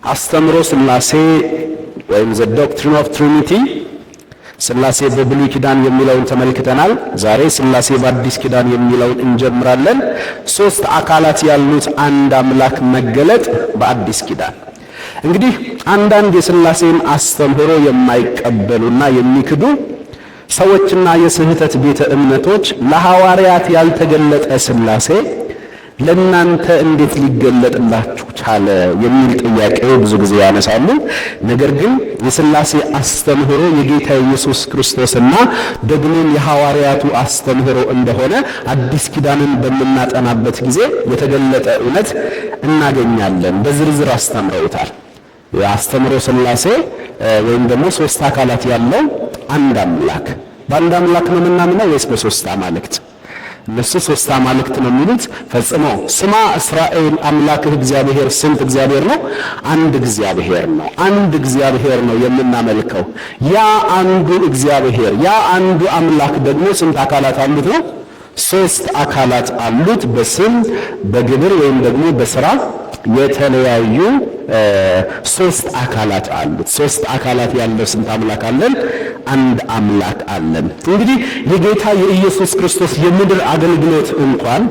አስተምሮ ሥላሴ ወይም ዘ ዶክትሪን ኦፍ ትሪኒቲ ሥላሴ በብሉይ ኪዳን የሚለውን ተመልክተናል። ዛሬ ሥላሴ በአዲስ ኪዳን የሚለውን እንጀምራለን። ሶስት አካላት ያሉት አንድ አምላክ መገለጥ በአዲስ ኪዳን። እንግዲህ አንዳንድ የሥላሴን አስተምህሮ የማይቀበሉና የሚክዱ ሰዎችና የስህተት ቤተ እምነቶች ለሐዋርያት ያልተገለጠ ሥላሴ ለናንተ እንዴት ሊገለጥላችሁ ቻለ የሚል ጥያቄ ብዙ ጊዜ ያነሳሉ። ነገር ግን የሥላሴ አስተምህሮ የጌታ ኢየሱስ ክርስቶስና ደግሞም የሐዋርያቱ አስተምህሮ እንደሆነ አዲስ ኪዳንን በምናጠናበት ጊዜ የተገለጠ እውነት እናገኛለን። በዝርዝር አስተምረውታል። የአስተምህሮ ሥላሴ ወይም ደግሞ ሶስት አካላት ያለው አንድ አምላክ። በአንድ አምላክ ነው የምናምነው ወይስ በሶስት አማልክት? እነሱ ሶስት አማልክት ነው የሚሉት። ፈጽሞ ስማ እስራኤል አምላክህ እግዚአብሔር ስንት እግዚአብሔር ነው? አንድ እግዚአብሔር ነው። አንድ እግዚአብሔር ነው የምናመልከው። ያ አንዱ እግዚአብሔር ያ አንዱ አምላክ ደግሞ ስንት አካላት አሉት ነው? ሶስት አካላት አሉት። በስም በግብር ወይም ደግሞ በስራ የተለያዩ ሶስት አካላት አሉት። ሶስት አካላት ያለው ስንት አምላክ አለን? አንድ አምላክ አለን። እንግዲህ የጌታ የኢየሱስ ክርስቶስ የምድር አገልግሎት እንኳን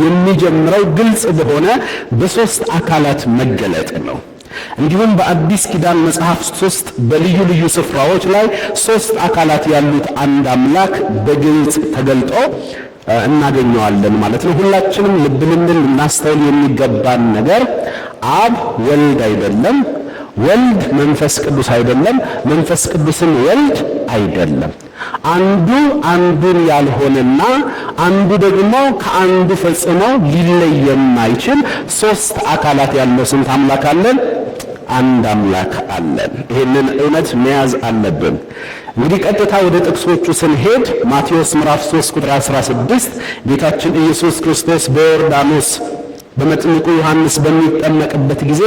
የሚጀምረው ግልጽ በሆነ በሶስት አካላት መገለጥ ነው። እንዲሁም በአዲስ ኪዳን መጽሐፍት ውስጥ በልዩ ልዩ ስፍራዎች ላይ ሶስት አካላት ያሉት አንድ አምላክ በግልጽ ተገልጦ እናገኘዋለን ማለት ነው። ሁላችንም ልብ ልንል እናስተውል የሚገባን ነገር አብ ወልድ አይደለም፣ ወልድ መንፈስ ቅዱስ አይደለም፣ መንፈስ ቅዱስም ወልድ አይደለም። አንዱ አንዱን ያልሆነና አንዱ ደግሞ ከአንዱ ፈጽሞ ሊለይ የማይችል ሶስት አካላት ያለው ስንት አምላክ አለን? አንድ አምላክ አለን። ይህንን እውነት መያዝ አለብን። እንግዲህ ቀጥታ ወደ ጥቅሶቹ ስንሄድ ማቴዎስ ምዕራፍ 3 ቁጥር 16 ጌታችን ኢየሱስ ክርስቶስ በዮርዳኖስ በመጥምቁ ዮሐንስ በሚጠመቅበት ጊዜ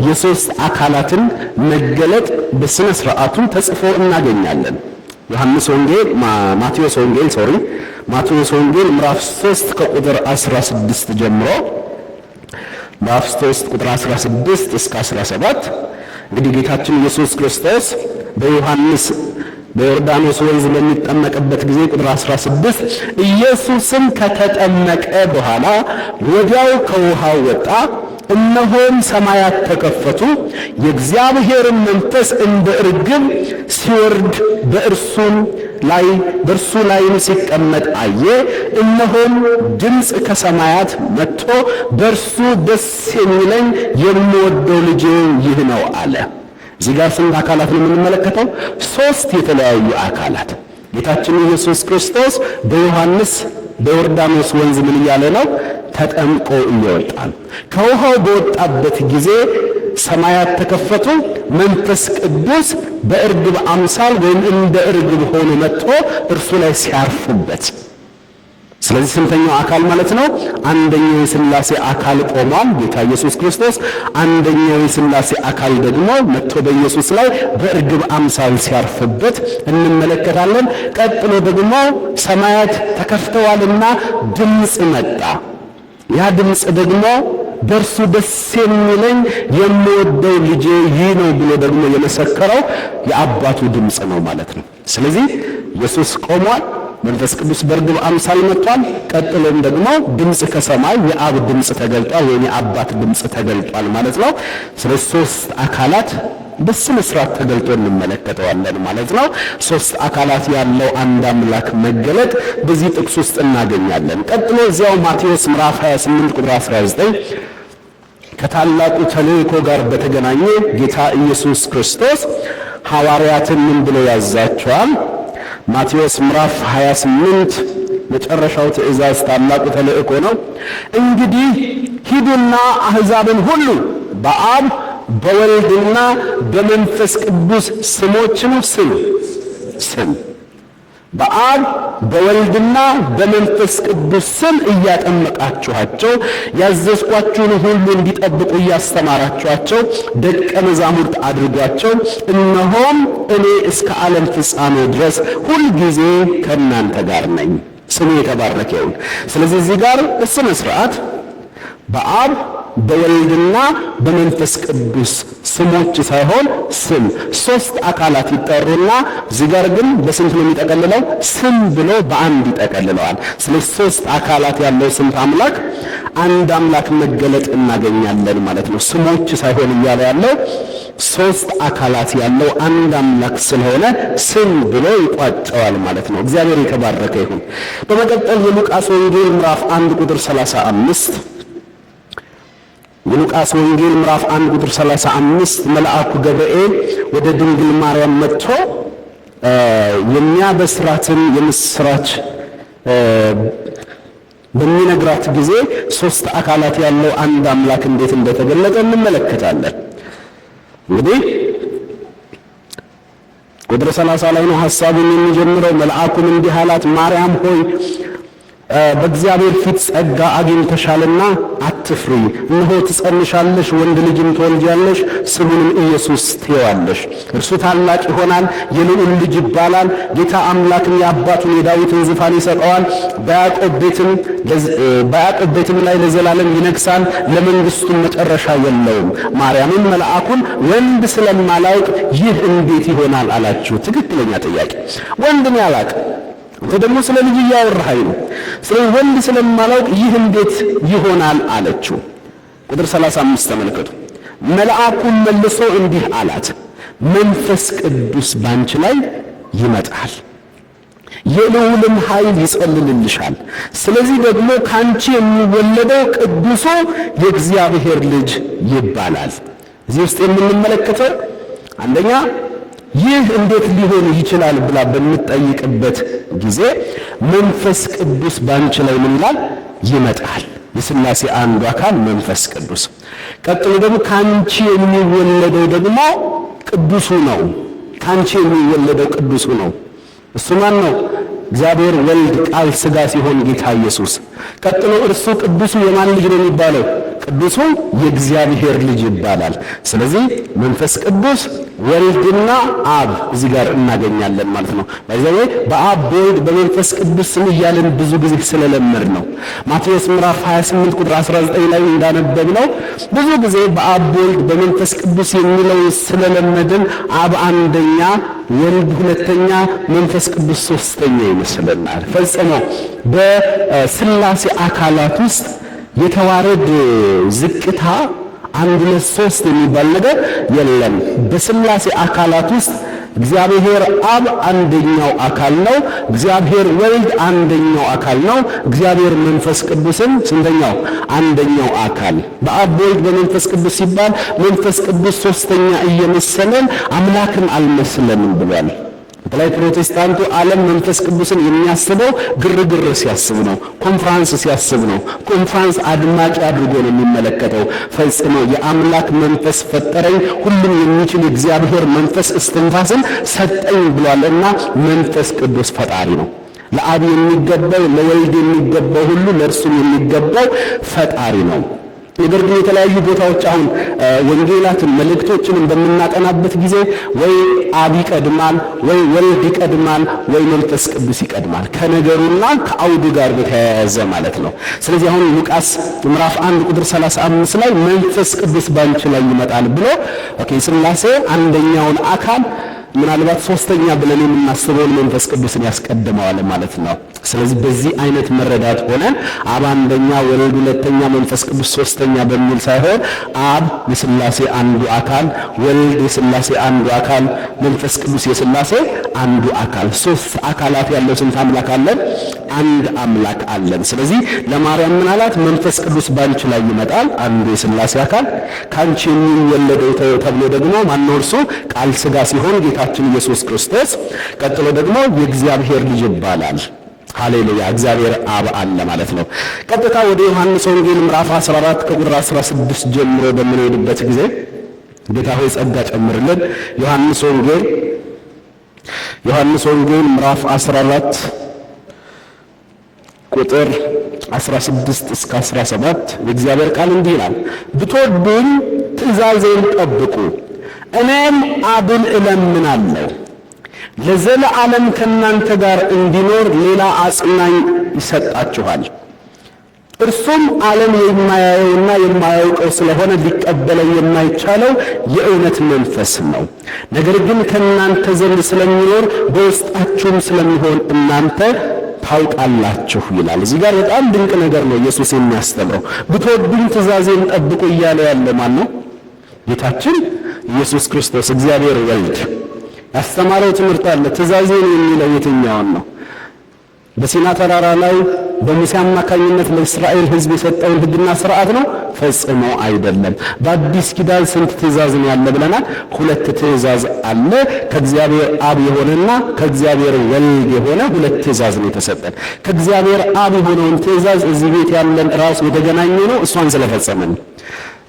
የሶስት አካላትን መገለጥ በስነ ስርዓቱ ተጽፎ እናገኛለን። ማቴዎስ ወንጌል ምዕራፍ 3 ከቁጥር 16 ጀምሮ ምዕራፍ 3 ቁጥር 16 እስከ 17 እንግዲህ ጌታችን ኢየሱስ ክርስቶስ በዮርዳኖስ ወንዝ በሚጠመቅበት ጊዜ ቁጥር 16 ኢየሱስም ከተጠመቀ በኋላ ወዲያው ከውሃው ወጣ፣ እነሆም ሰማያት ተከፈቱ፣ የእግዚአብሔርን መንፈስ እንደ ርግብ ሲወርድ በእርሱ ላይም ሲቀመጥ አየ። እነሆም ድምፅ ከሰማያት መጥቶ በእርሱ ደስ የሚለኝ የምወደው ልጄ ይህ ነው አለ። እዚህ ጋር ስንት አካላት ነው የምንመለከተው? ሶስት የተለያዩ አካላት። ጌታችን ኢየሱስ ክርስቶስ በዮርዳኖስ ወንዝ ምን እያለ ነው? ተጠምቆ እየወጣ ነው። ከውሃው በወጣበት ጊዜ ሰማያት ተከፈቱ፣ መንፈስ ቅዱስ በእርግብ አምሳል ወይም እንደ እርግብ ሆኖ መጥቶ እርሱ ላይ ሲያርፍበት። ስለዚህ ስንተኛው አካል ማለት ነው? አንደኛው የሥላሴ አካል ቆሟል፣ ጌታ ኢየሱስ ክርስቶስ። አንደኛው የሥላሴ አካል ደግሞ መጥቶ በኢየሱስ ላይ በእርግብ አምሳል ሲያርፍበት እንመለከታለን። ቀጥሎ ደግሞ ሰማያት ተከፍተዋልና ድምፅ መጣ። ያ ድምፅ ደግሞ በእርሱ ደስ የሚለኝ የምወደው ልጄ ይህ ነው ብሎ ደግሞ የመሰከረው የአባቱ ድምፅ ነው ማለት ነው። ስለዚህ ኢየሱስ ቆሟል፣ መንፈስ ቅዱስ በእርግብ አምሳል መጥቷል። ቀጥሎም ደግሞ ድምፅ ከሰማይ የአብ ድምፅ ተገልጧል ወይም የአባት ድምፅ ተገልጧል ማለት ነው። ስለዚህ ሶስት አካላት በስነ ስርዓት ተገልጦ እንመለከተዋለን ማለት ነው። ሶስት አካላት ያለው አንድ አምላክ መገለጥ በዚህ ጥቅስ ውስጥ እናገኛለን። ቀጥሎ እዚያው ማቴዎስ ምዕራፍ 28 ቁጥር 19 ከታላቁ ተልእኮ ጋር በተገናኘ ጌታ ኢየሱስ ክርስቶስ ሐዋርያትን ምን ብሎ ያዛቸዋል? ማቴዎስ ምዕራፍ 28 መጨረሻው ትእዛዝ ታላቁ ተልእኮ ነው። እንግዲህ ሂዱና አሕዛብን ሁሉ በአብ በወልድና በመንፈስ ቅዱስ ስሞችን ስም በአብ በወልድና በመንፈስ ቅዱስ ስም እያጠመቃችኋቸው ያዘዝኳችሁን ሁሉ እንዲጠብቁ እያስተማራችኋቸው ደቀ መዛሙርት አድርጓቸው። እነሆም እኔ እስከ ዓለም ፍጻሜ ድረስ ሁልጊዜ ከእናንተ ጋር ነኝ። ስሙ የተባረከ ይሁን። ስለዚህ እዚህ ጋር በስነ ስርዓት በአብ በወልድና በመንፈስ ቅዱስ ስሞች ሳይሆን ስም ሶስት አካላት ይጠሩና እዚህ ጋር ግን በስንት ነው የሚጠቀልለው? ስም ብሎ በአንድ ይጠቀልለዋል። ስለዚህ ሶስት አካላት ያለው ስንት አምላክ? አንድ አምላክ መገለጥ እናገኛለን ማለት ነው። ስሞች ሳይሆን እያለ ያለው ሶስት አካላት ያለው አንድ አምላክ ስለሆነ ስም ብሎ ይቋጨዋል ማለት ነው። እግዚአብሔር የተባረከ ይሁን። በመቀጠል የሉቃስ ወንጌል ምዕራፍ 1 ቁጥር 35 የሉቃስ ወንጌል ምዕራፍ 1 ቁጥር 35 መልአኩ ገብርኤል ወደ ድንግል ማርያም መጥቶ የሚያበስራትን የምስራች በሚነግራት ጊዜ ሶስት አካላት ያለው አንድ አምላክ እንዴት እንደተገለጠ እንመለከታለን። እንግዲህ ቁጥር 30 ላይ ነው ሐሳቡን የሚጀምረው። መልአኩም እንዲህ አላት፣ ማርያም ሆይ በእግዚአብሔር ፊት ጸጋ አግኝተሻልና አትፍሪ። እነሆ ትጸንሻለሽ፣ ወንድ ልጅም ትወልጃለሽ፣ ስሙንም ኢየሱስ ትዪዋለሽ። እርሱ ታላቅ ይሆናል፣ የልዑል ልጅ ይባላል። ጌታ አምላክም የአባቱን የዳዊትን ዙፋን ይሰጠዋል፣ በያዕቆብ ቤትም ላይ ለዘላለም ይነግሣል፣ ለመንግሥቱም መጨረሻ የለውም። ማርያምም መልአኩን ወንድ ስለማላውቅ ይህ እንዴት ይሆናል አላችሁ። ትክክለኛ ጥያቄ። ወንድን ያላቅ አንተ ደግሞ ስለ ልጅ እያወራኸኝ ነው። ስለዚህ ወንድ ስለማላውቅ ይህ እንዴት ይሆናል አለችው። ቁጥር 35 ተመልከቱ። መልአኩም መልሶ እንዲህ አላት፣ መንፈስ ቅዱስ ባንቺ ላይ ይመጣል፣ የልዑልም ኃይል ይጸልልልሻል። ስለዚህ ደግሞ ካንቺ የሚወለደው ቅዱሱ የእግዚአብሔር ልጅ ይባላል። እዚህ ውስጥ የምንመለከተው አንደኛ ይህ እንዴት ሊሆን ይችላል ብላ በምትጠይቅበት ጊዜ መንፈስ ቅዱስ ባንቺ ላይ ምን ይላል? ይመጣል። የሥላሴ አንዱ አካል መንፈስ ቅዱስ። ቀጥሎ ደግሞ ካንቺ የሚወለደው ደግሞ ቅዱሱ ነው። ካንቺ የሚወለደው ቅዱሱ ነው። እሱ ማን ነው? እግዚአብሔር ወልድ ቃል ሥጋ ሲሆን ጌታ ኢየሱስ። ቀጥሎ እርሱ ቅዱሱ የማን ልጅ ነው የሚባለው? ቅዱሱ የእግዚአብሔር ልጅ ይባላል። ስለዚህ መንፈስ ቅዱስ ወልድና አብ እዚህ ጋር እናገኛለን ማለት ነው። በዚያው በአብ በወልድ በመንፈስ ቅዱስ ስም እያለን ብዙ ጊዜ ስለለመድ ነው። ማቴዎስ ምዕራፍ 28 ቁጥር 19 ላይ እንዳነበብነው ብዙ ጊዜ በአብ በወልድ በመንፈስ ቅዱስ የሚለው ስለለመድን አብ አንደኛ፣ ወልድ ሁለተኛ፣ መንፈስ ቅዱስ ሶስተኛ ይመስለናል። ፈጽሞ በሥላሴ አካላት ውስጥ የተዋረድ ዝቅታ አንድ ሁለት ሶስት የሚባል ነገር የለም። በሥላሴ አካላት ውስጥ እግዚአብሔር አብ አንደኛው አካል ነው። እግዚአብሔር ወልድ አንደኛው አካል ነው። እግዚአብሔር መንፈስ ቅዱስም ስንተኛው? አንደኛው አካል። በአብ በወልድ በመንፈስ ቅዱስ ሲባል መንፈስ ቅዱስ ሶስተኛ እየመሰለን አምላክን አልመስለንም ብሏል። በተለይ ፕሮቴስታንቱ ዓለም መንፈስ ቅዱስን የሚያስበው ግርግር ሲያስብ ነው፣ ኮንፍራንስ ሲያስብ ነው። ኮንፍራንስ አድማቂ አድርጎ ነው የሚመለከተው። ፈጽሞ የአምላክ መንፈስ ፈጠረኝ፣ ሁሉም የሚችል የእግዚአብሔር መንፈስ እስትንፋስን ሰጠኝ ብሏልና መንፈስ ቅዱስ ፈጣሪ ነው። ለአብ የሚገባው ለወልድ የሚገባው ሁሉ ለእርሱም የሚገባው ፈጣሪ ነው። ነገር ግን የተለያዩ ቦታዎች አሁን ወንጌላትን መልእክቶችንም በምናጠናበት ጊዜ ወይ አብ ይቀድማል፣ ወይ ወልድ ይቀድማል፣ ወይ መንፈስ ቅዱስ ይቀድማል። ከነገሩና ከአውዱ ጋር በተያያዘ ማለት ነው። ስለዚህ አሁን ሉቃስ ምዕራፍ 1 ቁጥር 35 ላይ መንፈስ ቅዱስ ባንቺ ላይ ይመጣል ብሎ ሥላሴ አንደኛውን አካል ምናልባት ሶስተኛ ብለን የምናስበውን መንፈስ ቅዱስን ያስቀድመዋል ማለት ነው። ስለዚህ በዚህ አይነት መረዳት ሆነን አብ አንደኛ፣ ወልድ ሁለተኛ፣ መንፈስ ቅዱስ ሶስተኛ በሚል ሳይሆን አብ የሥላሴ አንዱ አካል፣ ወልድ የሥላሴ አንዱ አካል፣ መንፈስ ቅዱስ የሥላሴ አንዱ አካል። ሶስት አካላት ያለው ስንት አምላክ አለን? አንድ አምላክ አለን። ስለዚህ ለማርያም ምን አላት? መንፈስ ቅዱስ ባንቺ ላይ ይመጣል፣ አንዱ የሥላሴ አካል። ካንቺ የሚወለደው ተብሎ ደግሞ ማነው? እርሱ ቃል ሥጋ ሲሆን ጌታችን ኢየሱስ ክርስቶስ። ቀጥሎ ደግሞ የእግዚአብሔር ልጅ ይባላል። ሃሌሉያ! እግዚአብሔር አብ አለ ማለት ነው። ቀጥታ ወደ ዮሐንስ ወንጌል ምዕራፍ 14 ከቁጥር 16 ጀምሮ በምንሄድበት ጊዜ ጌታ ሆይ ጸጋ ጨምርልን። ዮሐንስ ወንጌል ምዕራፍ 14 ቁጥር 16 እስከ 17 የእግዚአብሔር ቃል እንዲህ ይላል፣ ብትወዱኝ ትእዛዜን ጠብቁ፣ እኔም አብን እለምናለሁ ለዘለዓለም ከእናንተ ጋር እንዲኖር ሌላ አጽናኝ ይሰጣችኋል። እርሱም ዓለም የማያየውና የማያውቀው ስለሆነ ሊቀበለው የማይቻለው የእውነት መንፈስ ነው። ነገር ግን ከእናንተ ዘንድ ስለሚኖር በውስጣችሁም ስለሚሆን እናንተ ታውቃላችሁ ይላል። እዚህ ጋር በጣም ድንቅ ነገር ነው ኢየሱስ የሚያስተምረው። ብትወዱኝ ትእዛዜን ጠብቁ እያለ ያለ ማን ነው? ጌታችን ኢየሱስ ክርስቶስ እግዚአብሔር ወልድ ያስተማረው ትምህርት አለ። ትእዛዜን የሚለው የትኛውን ነው? በሲና ተራራ ላይ በሙሴ አማካኝነት ለእስራኤል ሕዝብ የሰጠውን ሕግና ሥርዓት ነው? ፈጽሞ አይደለም። በአዲስ ኪዳን ስንት ትእዛዝ ነው ያለ ብለናል? 2 ትእዛዝ አለ። ከእግዚአብሔር አብ የሆነና ከእግዚአብሔር ወልድ የሆነ 2 ትእዛዝ ነው የተሰጠን። ከእግዚአብሔር አብ የሆነውን ትእዛዝ እዚህ ቤት ያለን ራሱ የተገናኘ ነው እሷን ስለፈጸመን።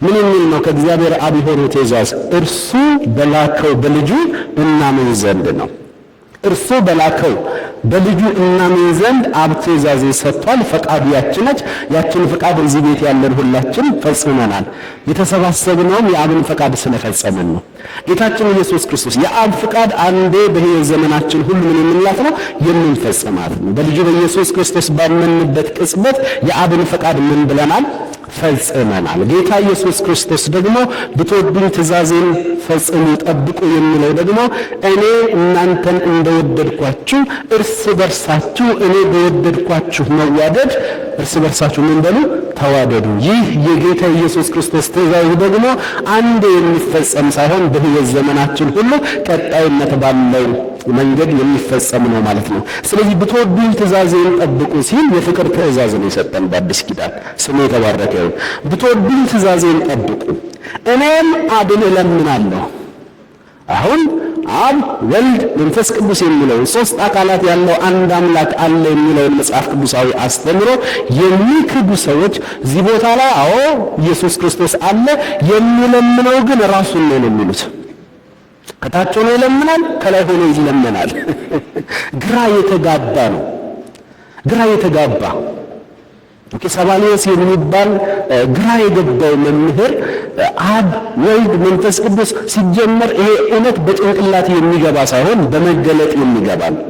ምን የሚል ነው? ከእግዚአብሔር አብ የሆነው ትእዛዝ እርሱ በላከው በልጁ እናምን ዘንድ ነው። እርሱ በላከው በልጁ እናምን ዘንድ አብ ትእዛዝ ሰጥቷል። ፈቃዱ ያችን ነች። ያችን ፈቃድ እዚህ ቤት ያለን ሁላችን ፈጽመናል። የተሰባሰብነውም የአብን ፈቃድ ስለፈጸመን ነው። ጌታችን ኢየሱስ ክርስቶስ የአብ ፈቃድ አንዴ በሕይወት ዘመናችን ሁሉ ምን የምንላት ነው? የምንፈጽማት ነው። በልጁ በኢየሱስ ክርስቶስ ባመንበት ቅጽበት የአብን ፈቃድ ምን ብለናል? ፈጽመናል። ጌታ ኢየሱስ ክርስቶስ ደግሞ ብትወዱኝ ትእዛዜን ፈጽሙ ጠብቁ የሚለው ደግሞ እኔ እናንተን እንደወደድኳችሁ እርስ በርሳችሁ እኔ በወደድኳችሁ መዋደድ እርስ በርሳችሁ ምን በሉ? ተዋደዱ። ይህ የጌታ ኢየሱስ ክርስቶስ ትእዛዝ ደግሞ አንድ የሚፈጸም ሳይሆን በሕይወት ዘመናችን ሁሉ ቀጣይነት ባለው መንገድ የሚፈጸም ነው ማለት ነው። ስለዚህ ብትወዱኝ ትእዛዜን ጠብቁ ሲል የፍቅር ትእዛዝ ነው የሰጠን በአዲስ ኪዳን። ስሙ የተባረከ ይሁን። ብትወዱኝ ትእዛዜን ጠብቁ እኔም አብን እለምናለሁ። አሁን አብ፣ ወልድ፣ መንፈስ ቅዱስ የሚለው 3 አካላት ያለው አንድ አምላክ አለ የሚለውን መጽሐፍ ቅዱሳዊ አስተምሮ የሚክዱ ሰዎች እዚህ ቦታ ላይ አዎ ኢየሱስ ክርስቶስ አለ የሚለምነው ግን ራሱን ነው የሚሉት። ከታች ሆኖ ይለምናል፣ ከላይ ሆኖ ይለምናል። ግራ የተጋባ ነው። ግራ የተጋባ ሰባልዮስ የሚባል ግራ የገባው መምህር አብ፣ ወልድ፣ መንፈስ ቅዱስ ሲጀመር ይሄ እውነት በጭንቅላት የሚገባ ሳይሆን በመገለጥ የሚገባ ነው።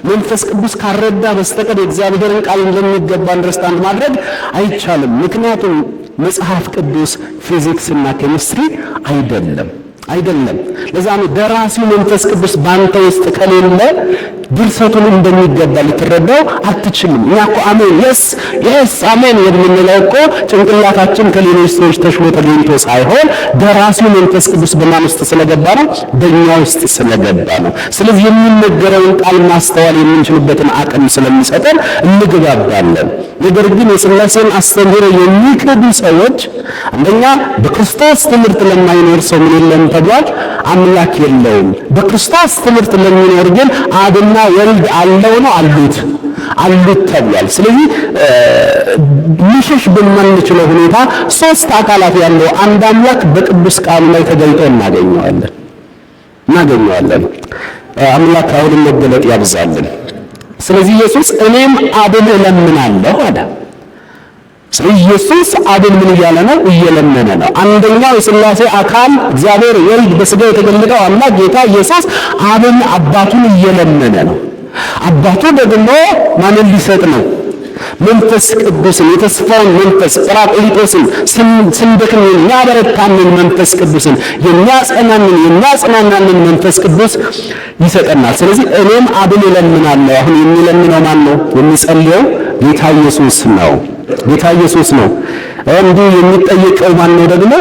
መንፈስ ቅዱስ ካረዳ በስተቀር የእግዚአብሔርን ቃል እንደሚገባ አንደርስታንድ ማድረግ አይቻልም። ምክንያቱም መጽሐፍ ቅዱስ ፊዚክስ እና ኬሚስትሪ አይደለም። ለዛ ነው ደራሲው መንፈስ ቅዱስ ባንተ ውስጥ ከሌለ ድርሰቱን እንደሚገባ ልትረዳው አትችልም። እኛ እኮ አሜን የስ አሜን የምንለው እኮ ጭንቅላታችን ከሌሎች ሰዎች ተሽሎ ተገኝቶ ሳይሆን ደራሲው መንፈስ ቅዱስ በማን ውስጥ ስለገባ ነው? በእኛ ውስጥ ስለገባ ነው። ስለዚህ የሚነገረውን ቃል ማስተዋል የምንችልበትን አቅም ስለሚሰጠን እንግባባለን። ነገር ግን የሥላሴን አስተምህሮ የሚክዱ ሰዎች አንደኛ በክርስቶስ ትምህርት ለማይኖር ሰው ምን የለም ተብሏል? አምላክ የለውም። በክርስቶስ ትምህርት ለሚኖር ግን አብና ወልድ አለው ነው አሉት ተብሏል። ስለዚህ ምሽሽ በማንችለው ሁኔታ 3 አካላት ያለው አንድ አምላክ በቅዱስ ቃሉ ላይ ተገልጦ እናገኘዋለን። አምላክ አሁንም መገለጥ ያብዛልን። ስለዚህ ኢየሱስ እኔም አብን እለምናለሁ አለ። ስለዚህ ኢየሱስ አብን ምን እያለ ነው? እየለመነ ነው። አንደኛው የሥላሴ አካል እግዚአብሔር ወልድ በሥጋ የተገለጠው አምላክ ጌታ ኢየሱስ አብን አባቱን እየለመነ ነው። አባቱ ደግሞ ማንን ሊሰጥ ነው? መንፈስ ቅዱስን፣ የተስፋውን መንፈስ ጰራቅሊጦስን፣ ስንደክም የሚያበረታንን መንፈስ ቅዱስን፣ የሚያጽናናንን መንፈስ ቅዱስ ይሰጠናል። ስለዚህ እኔም አብን እለምናለሁ። አሁን የሚለምነው ማን ነው? የሚጸልየው ጌታ ኢየሱስ ነው። እንዲህ የሚጠየቀው ማን ነው? ደግሞ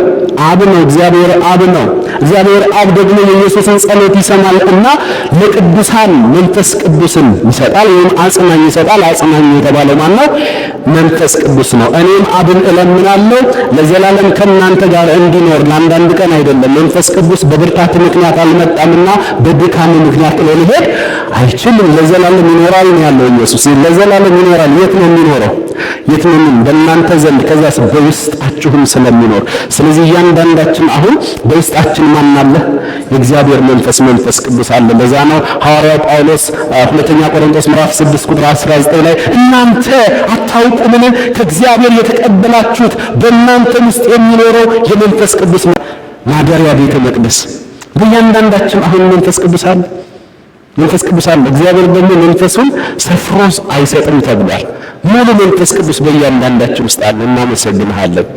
አብ ነው። እግዚአብሔር አብ ነው። እግዚአብሔር አብ ደግሞ የኢየሱስን ጸሎት ይሰማል እና ለቅዱሳን መንፈስ ቅዱስን ይሰጣል፣ ወይም አጽናኝ ይሰጣል። አጽናኝ የተባለው ማን ነው? መንፈስ ቅዱስ ነው። እኔም አብን እለምናለሁ ለዘላለም ከእናንተ ጋር እንዲኖር፣ ለአንዳንድ ቀን አይደለም። መንፈስ ቅዱስ በብርታት ምክንያት አልመጣምና በድካም ምክንያት ጥሎ ሊሄድ አይችልም። ለዘላለም ይኖራል ነው ያለው ኢየሱስ። ለዘላለም ይኖራል። የት ነው የሚኖረው? በእናንተ ዘንድ ከዛስ በውስጣችሁም ስለሚኖር። ስለዚህ እያንዳንዳችን አሁን በውስጣችን ማን አለ? የእግዚአብሔር መንፈስ ቅዱስ አለ። ለዛ ነው ሐዋርያው ጳውሎስ ሁለተኛ ቆሮንቶስ ምዕራፍ 6 ቁጥር 19 ላይ እናንተ አታውቁምን? ከእግዚአብሔር የተቀበላችሁት በእናንተ ውስጥ የሚኖረው የመንፈስ ቅዱስ ማደሪያ ቤተ መቅደስ። በእያንዳንዳችን አሁን መንፈስ ቅዱስ አለ። መንፈስ ቅዱስ አለ። እግዚአብሔር ደግሞ መንፈሱን ሰፍሮ አይሰጥም ተብሏል። ሙሉ መንፈስ ቅዱስ በእያንዳንዳችን ውስጥ አለ። እናመሰግንሃለን።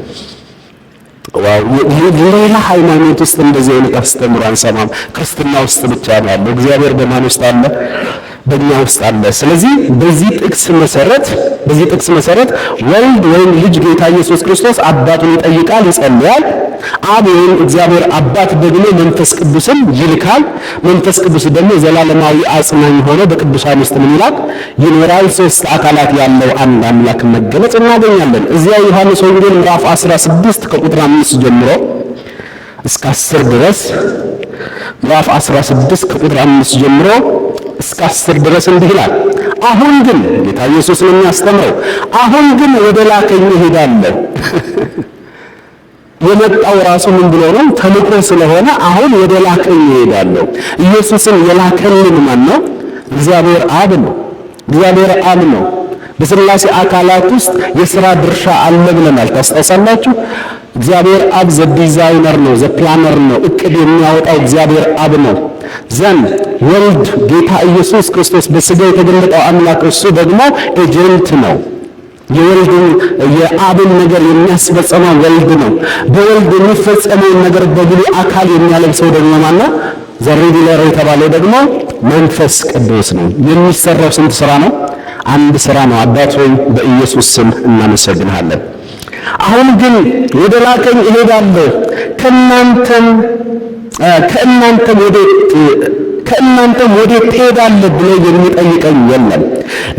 ዋው! ሌላ ሃይማኖት ውስጥ እንደዚህ አይነት አስተምሮ አንሰማም። ክርስትና ውስጥ ብቻ ነው ያለው። እግዚአብሔር በማን ውስጥ አለ? በእኛ ውስጥ አለ። ስለዚህ በዚህ ጥቅስ መሰረት ወልድ ወይም ልጅ ጌታ ኢየሱስ ክርስቶስ አባቱን ይጠይቃል፣ ይጸልያል። አብ ወይም እግዚአብሔር አባት ደግሞ መንፈስ ቅዱስን ይልካል። መንፈስ ቅዱስ ደግሞ ዘላለማዊ አጽናኝ ሆኖ በቅዱሳን ውስጥ ምን ይላል? ይኖራል። ሶስት አካላት ያለው አንድ አምላክ መገለጽ እናገኛለን። እዚያ ዮሐንስ ወንጌል ምዕራፍ 16 ከቁጥር 5 ጀምሮ እስከ 10 ድረስ ምዕራፍ 16 ከቁጥር 5 ጀምሮ እስከ 10 ድረስ እንዲህ ይላል። አሁን ግን ጌታ ኢየሱስ ነው የሚያስተምረው። አሁን ግን ወደ ላከኝ እሄዳለሁ። የመጣው ራሱ ምን ብሎ ነው? ተልኮ ስለሆነ አሁን ወደ ላከኝ እሄዳለሁ። ኢየሱስን የላከልን ማን ነው? እግዚአብሔር አብ ነው። እግዚአብሔር አብ ነው። በሥላሴ አካላት ውስጥ የሥራ ድርሻ አለ ብለናል። ታስታውሳላችሁ? እግዚአብሔር አብ ዘ ዲዛይነር ነው፣ ዘ ፕላነር ነው። እቅድ የሚያወጣው እግዚአብሔር አብ ነው። ዘንድ ወልድ ጌታ ኢየሱስ ክርስቶስ በሥጋ የተገለጠው አምላክ እሱ ደግሞ ኤጀንት ነው። የአብን ነገር የሚያስፈጽመው ወልድ ነው። በወልድ የሚፈጸመውን ነገር በሙሉ አካል የሚያለብሰው ደግሞ ማን ነው? ዘ ሪቪለር የተባለው ደግሞ መንፈስ ቅዱስ ነው። የሚሰራው ስንት ስራ ነው? አንድ ስራ ነው። አባት ሆይ በኢየሱስ ስም እናመሰግንሃለን። አሁን ግን ወደ ላከኝ እሄዳለሁ፣ ከእናንተም ወዴት ትሄዳለህ ብሎ የሚጠይቀኝ የለም።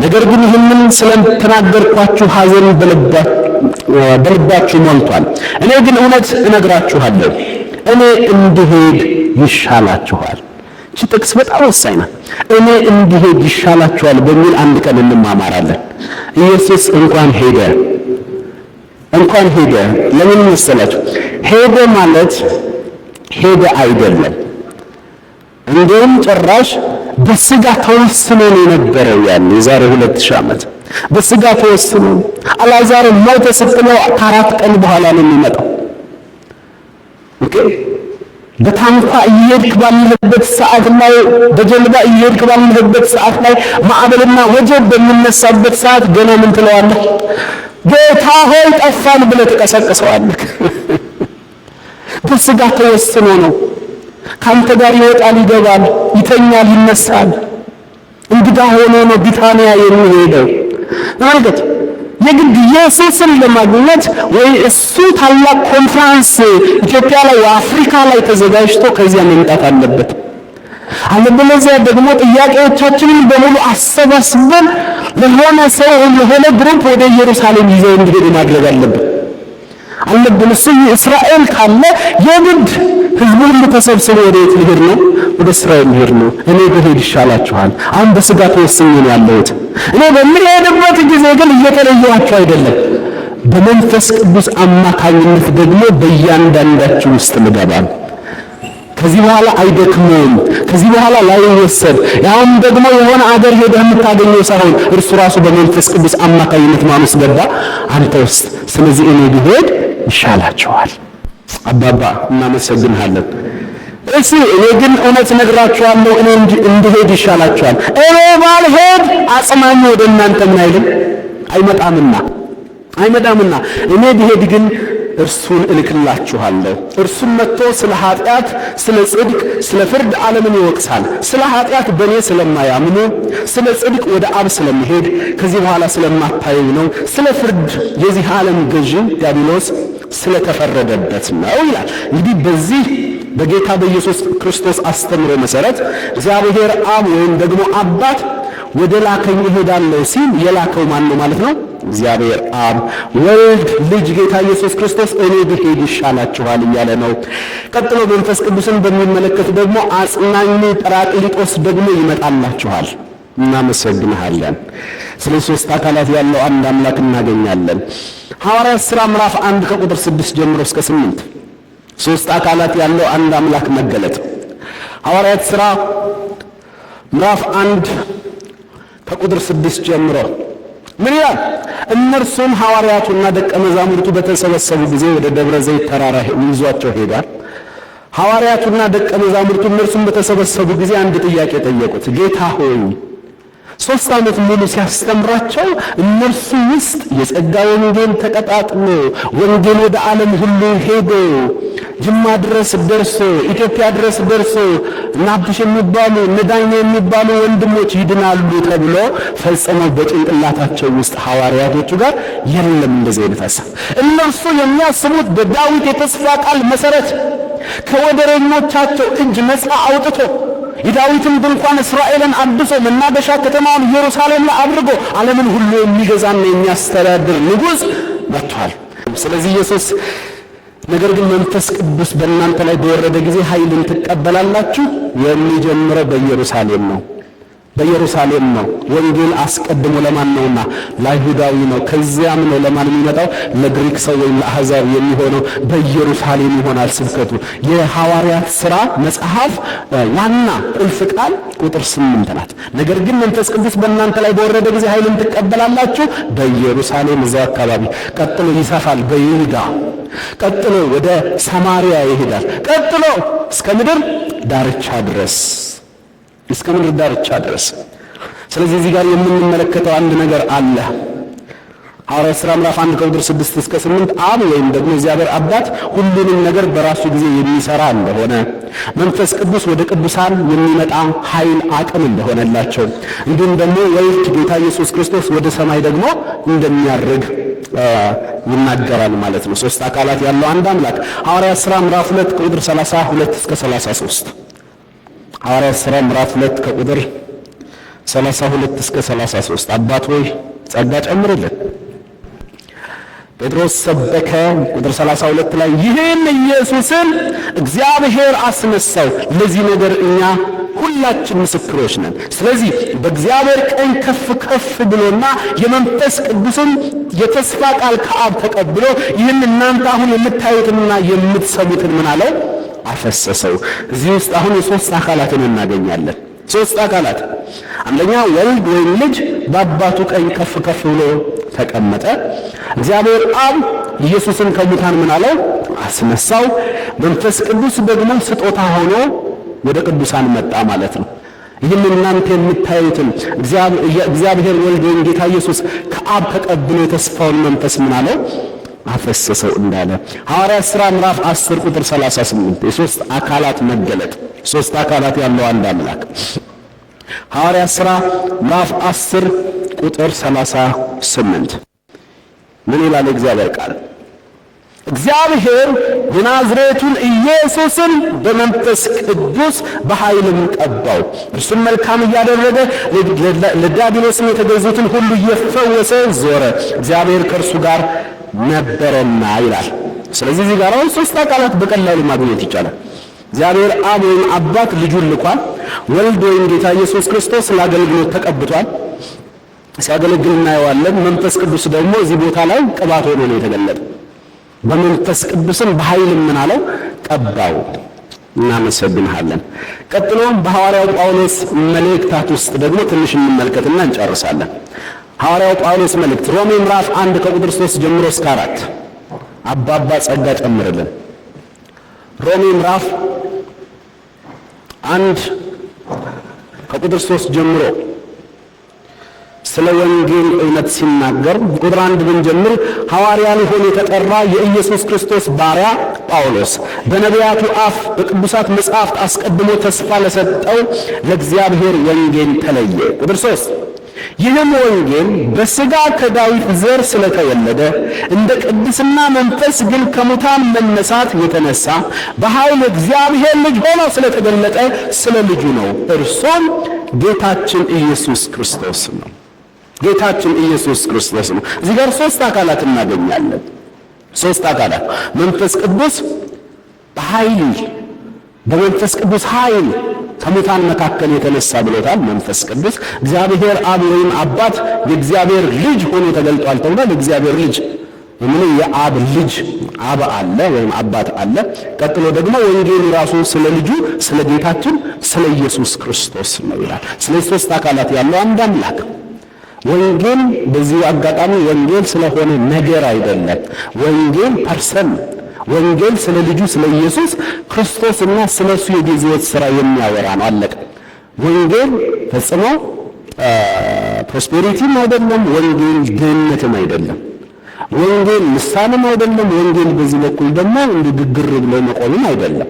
ነገር ግን ይህንን ስለተናገርኳችሁ ሐዘን በልባችሁ ሞልቷል። እኔ ግን እውነት እነግራችኋለሁ፣ እኔ እንድሄድ ይሻላችኋል። እቺ ጥቅስ በጣም ወሳኝ ናት። እኔ እንድሄድ ይሻላችኋል በሚል አንድ ቀን እንማማራለን። ኢየሱስ እንኳን ሄደ ለምን መሰላችሁ? ሄደ ማለት ሄደ አይደለም። እንደውም ጭራሽ በስጋ ተወስኖ ነው የነበረው። ያን የዛሬ 2000 ዓመት በስጋ ተወስኖ አልዓዛር ሞተ ስትለው ከ4 ቀን በኋላ ነው የሚመጣው። ኦኬ በታንኳ እየሄድክ ባለህበት ሰዓት ላይ፣ በጀልባ እየሄድክ ባለህበት ሰዓት ላይ ማዕበልና ወጀብ በሚነሳበት ሰዓት ገና ምን ትለዋለህ? ጌታ ሆይ ጠፋን ብለህ ትቀሰቅሰዋለህ። በስጋ ተወስኖ ነው። ካንተ ጋር ይወጣል፣ ይገባል፣ ይተኛል፣ ይነሳል። እንግዳ ሆኖ ነው ቢታንያ የሚሄደው። ማለት የግድ ኢየሱስን ለማግኘት ወይ እሱ ታላቅ ኮንፈረንስ ኢትዮጵያ ላይ አፍሪካ ላይ ተዘጋጅቶ ከዚያ መምጣት አለበት። አለበለዚያ ደግሞ ጥያቄዎቻችንን በሙሉ አሰባስበን ለሆነ ሰው ለሆነ ግሩፕ ወደ ኢየሩሳሌም ይዘው እንዲሄዱ ማድረግ አለብን። እሱ እስራኤል ካለ የግድ ህዝቡ ሁሉ ተሰብስቦ ወደ የት ሊሄድ ነው? ወደ እስራኤል ሊሄድ ነው። እኔ ብሄድ ይሻላችኋል። አሁን በስጋ ተወስኜ ነው ያለሁት። እኔ በምሄድበት ጊዜ ግን እየተለየኋችሁ አይደለም። በመንፈስ ቅዱስ አማካኝነት ደግሞ በእያንዳንዳችሁ ውስጥ ልገባ ነው። ከዚህ በኋላ አይደክመውም። ከዚህ በኋላ ላይወሰድ ያውም ደግሞ የሆነ አገር ሄደህ የምታገኘው ሳይሆን እርሱ ራሱ በመንፈስ ቅዱስ አማካኝነት ማኑስ ገባ አንተ ውስጥ። ስለዚህ እኔ ብሄድ ይሻላችኋል። አባባ እናመሰግንሃለን። እሺ እኔ ግን እውነት እነግራችኋለሁ፣ እኔ እንድሄድ ይሻላችኋል። እኔ ባልሄድ አጽናኙ ወደ እናንተ ምን አይልም አይመጣምና እኔ ብሄድ ግን እርሱን እልክላችኋለሁ። እርሱም መጥቶ ስለ ኃጢአት፣ ስለ ጽድቅ፣ ስለ ፍርድ ዓለምን ይወቅሳል። ስለ ኃጢአት በእኔ ስለማያምኑ፣ ስለ ጽድቅ ወደ አብ ስለሚሄድ ከዚህ በኋላ ስለማታዩ ነው። ስለ ፍርድ የዚህ ዓለም ገዢ ዲያብሎስ ስለተፈረደበት ነው ይላል። እንግዲህ በዚህ በጌታ በኢየሱስ ክርስቶስ አስተምሮ መሰረት እግዚአብሔር አብ ወይም ደግሞ አባት ወደ ላከኝ እሄዳለሁ ሲል የላከው ማን ነው ማለት ነው? እግዚአብሔር አብ። ወልድ ልጅ ጌታ ኢየሱስ ክርስቶስ እኔ ብሄድ ይሻላችኋል እያለ ነው። ቀጥሎ መንፈስ ቅዱስን በሚመለከት ደግሞ አጽናኙ ጰራቅሊጦስ ደግሞ ይመጣላችኋል። እናመሰግንሃለን። ስለ ሶስት አካላት ያለው አንድ አምላክ እናገኛለን። ሐዋርያት ሥራ ምዕራፍ 1 ከቁጥር 6 ጀምሮ እስከ 8 ሶስት አካላት ያለው አንድ አምላክ መገለጥ። ሐዋርያት ሥራ ምዕራፍ 1 ከቁጥር 6 ጀምሮ ምን ይላል? እነርሱም ሐዋርያቱና ደቀ መዛሙርቱ በተሰበሰቡ ጊዜ ወደ ደብረ ዘይት ተራራ ይዟቸው ሄዷል። ሐዋርያቱና ደቀ መዛሙርቱ እነርሱም በተሰበሰቡ ጊዜ አንድ ጥያቄ ጠየቁት። ጌታ ሆይ 3 ዓመት ሙሉ ሲያስተምራቸው እነርሱ ውስጥ የጸጋ ወንጌል ተቀጣጥሎ ወንጌል ወደ ዓለም ሁሉ ሄዶ ጅማ ድረስ ደርሶ ኢትዮጵያ ድረስ ደርሶ ናብሽ የሚባሉ ነዳኛ የሚባሉ ወንድሞች ይድናሉ ተብሎ ፈጽመው በጭንቅላታቸው ውስጥ ሐዋርያቶቹ ጋር የለም እንደዚህ አይነት ሐሳብ። እነርሱ የሚያስቡት በዳዊት የተስፋ ቃል መሰረት ከወደረኞቻቸው እጅ ነፃ አውጥቶ የዳዊትን ድንኳን እስራኤልን አድሶ መናገሻ ከተማውን ኢየሩሳሌም ላይ አድርጎ ዓለምን ሁሉ የሚገዛና የሚያስተዳድር ንጉሥ መጥቷል። ስለዚህ ኢየሱስ ነገር ግን መንፈስ ቅዱስ በእናንተ ላይ በወረደ ጊዜ ኃይልን ትቀበላላችሁ የሚጀምረው በኢየሩሳሌም ነው። በኢየሩሳሌም ነው። ወንጌል አስቀድሞ ለማን ነውና? ለአይሁዳዊ ነው። ከዚያም ነው ለማን የሚመጣው? ለግሪክ ሰው ወይም ለአሕዛብ የሚሆነው በኢየሩሳሌም ይሆናል ስብከቱ። የሐዋርያት ሥራ መጽሐፍ ዋና ቁልፍ ቃል ቁጥር 8 ናት። ነገር ግን መንፈስ ቅዱስ በእናንተ ላይ በወረደ ጊዜ ኃይልን ትቀበላላችሁ በኢየሩሳሌም እዛው አካባቢ፣ ቀጥሎ ይሰፋል በይሁዳ፣ ቀጥሎ ወደ ሰማርያ ይሄዳል፣ ቀጥሎ እስከ ምድር ዳርቻ ድረስ እስከ ምድር ዳርቻ ድረስ። ስለዚህ እዚህ ጋር የምንመለከተው አንድ ነገር አለ። ሐዋርያት ሥራ ምዕራፍ 1 ከቁጥር 6 እስከ 8 አብ ወይም ደግሞ እግዚአብሔር አባት ሁሉንም ነገር በራሱ ጊዜ የሚሰራ እንደሆነ፣ መንፈስ ቅዱስ ወደ ቅዱሳን የሚመጣ ኃይል አቅም እንደሆነላቸው፣ እንዲሁም ደግሞ ወልድ ጌታ ኢየሱስ ክርስቶስ ወደ ሰማይ ደግሞ እንደሚያርግ ይናገራል ማለት ነው። 3 አካላት ያለው አንድ አምላክ። ሐዋርያት ሥራ ምዕራፍ 2 ከቁጥር 32 እስከ 33 ሐዋርያት ሥራ ምዕራፍ 2 ከቁጥር 32 እስከ 33 አባት ሆይ ጸጋ ጨምርልን። ጴጥሮስ ሰበከ። ቁጥር 32 ላይ ይህን ኢየሱስን እግዚአብሔር አስነሳው፣ ለዚህ ነገር እኛ ሁላችን ምስክሮች ነን። ስለዚህ በእግዚአብሔር ቀኝ ከፍ ከፍ ብሎና የመንፈስ ቅዱስን የተስፋ ቃል ከአብ ተቀብሎ ይህን እናንተ አሁን የምታዩትንና የምትሰሙትን ምን አለው? አፈሰሰው። እዚህ ውስጥ አሁን የሶስት አካላትን እናገኛለን። 3 አካላት። አንደኛ ወልድ ወይም ልጅ በአባቱ ቀኝ ከፍ ከፍ ብሎ ተቀመጠ። እግዚአብሔር አብ ኢየሱስን ከሙታን ምን አለው? አስነሳው። መንፈስ ቅዱስ ደግሞ ስጦታ ሆኖ ወደ ቅዱሳን መጣ ማለት ነው። ይህን እናንተ የምታዩትን እግዚአብሔር ወልድ ወይም ጌታ ኢየሱስ ከአብ ተቀብሎ የተስፋውን መንፈስ ምን አለው? አፈሰሰው እንዳለ ሐዋርያት ሥራ ምዕራፍ 10 ቁጥር 38 የሶስት አካላት መገለጥ፣ 3 አካላት ያለው አንድ አምላክ። ሐዋርያት ሥራ ምዕራፍ 10 ቁጥር 38 ምን ይላል እግዚአብሔር ቃል? እግዚአብሔር የናዝሬቱን ኢየሱስን በመንፈስ ቅዱስ በኃይልም ቀባው፣ እርሱም መልካም እያደረገ ለዲያብሎስም የተገዙትን ሁሉ እየፈወሰ ዞረ፣ እግዚአብሔር ከእርሱ ጋር ነበረና ይላል። ስለዚህ እዚህ ጋር 3 አካላት በቀላሉ ማግኘት ይቻላል። እግዚአብሔር አብ ወይም አባት ልጁን ልኳል። ወልድ ወይም ጌታ ኢየሱስ ክርስቶስ ለአገልግሎት ተቀብቷል፣ ሲያገለግል እናየዋለን። መንፈስ ቅዱስ ደግሞ እዚህ ቦታ ላይ ቅባት ሆኖ ነው የተገለጠ። በመንፈስ ቅዱስም በኃይልም ምን አለው? ቀባው። እናመሰግንሃለን። ቀጥሎም በሐዋርያው ጳውሎስ መልእክታት ውስጥ ደግሞ ትንሽ እንመልከትና እንጨርሳለን። ሐዋርያው ጳውሎስ መልእክት ሮሜ ምዕራፍ 1 ከቁጥር 3 ጀምሮ እስከ 4 አባባ ጸጋ ጨምርልን። ሮሜ ምዕራፍ 1 ከቁጥር 3 ጀምሮ ስለ ወንጌል እውነት ሲናገር ቁጥር 1 ብንጀምር ሐዋርያ ሊሆን የተጠራ የኢየሱስ ክርስቶስ ባሪያ ጳውሎስ በነቢያቱ አፍ በቅዱሳት መጻሕፍት አስቀድሞ ተስፋ ለሰጠው ለእግዚአብሔር ወንጌል ተለየ። ቁጥር 3 ይህም ወንጌል በሥጋ ከዳዊት ዘር ስለተወለደ እንደ ቅድስና መንፈስ ግን ከሙታን መነሳት የተነሳ በኃይል እግዚአብሔር ልጅ ሆኖ ስለተገለጠ ስለ ልጁ ነው። እርሱም ጌታችን ኢየሱስ ክርስቶስ ነው። ጌታችን ኢየሱስ ክርስቶስ ነው። እዚህ ጋር 3 አካላት እናገኛለን። 3 አካላት። መንፈስ ቅዱስ በኃይል በመንፈስ ቅዱስ ኃይል ከሙታን መካከል የተነሳ ብሎታል። መንፈስ ቅዱስ እግዚአብሔር አብ ወይም አባት የእግዚአብሔር ልጅ ሆኖ ተገልጧል ተብሏል። እግዚአብሔር ልጅ ምን የአብ ልጅ አብ አለ ወይም አባት አለ። ቀጥሎ ደግሞ ወንጌል ራሱ ስለ ልጁ ስለ ጌታችን ስለ ኢየሱስ ክርስቶስ ነው ይላል። ስለዚህ 3 አካላት ያለው አንድ አምላክ። ወንጌል በዚህ አጋጣሚ ወንጌል ስለሆነ ነገር አይደለም። ወንጌል ፐርሰን ወንጌል ስለ ልጁ ስለ ኢየሱስ ክርስቶስና ስለሱ የቤዛነት ሥራ የሚያወራ ነው። አለቀ። ወንጌል ፈጽሞ ፕሮስፔሪቲም አይደለም። ወንጌል ድህነትም አይደለም። ወንጌል ልሳንም አይደለም። ወንጌል በዚህ በኩል ደግሞ እንዲህ ግግር ብሎ መቆምም አይደለም።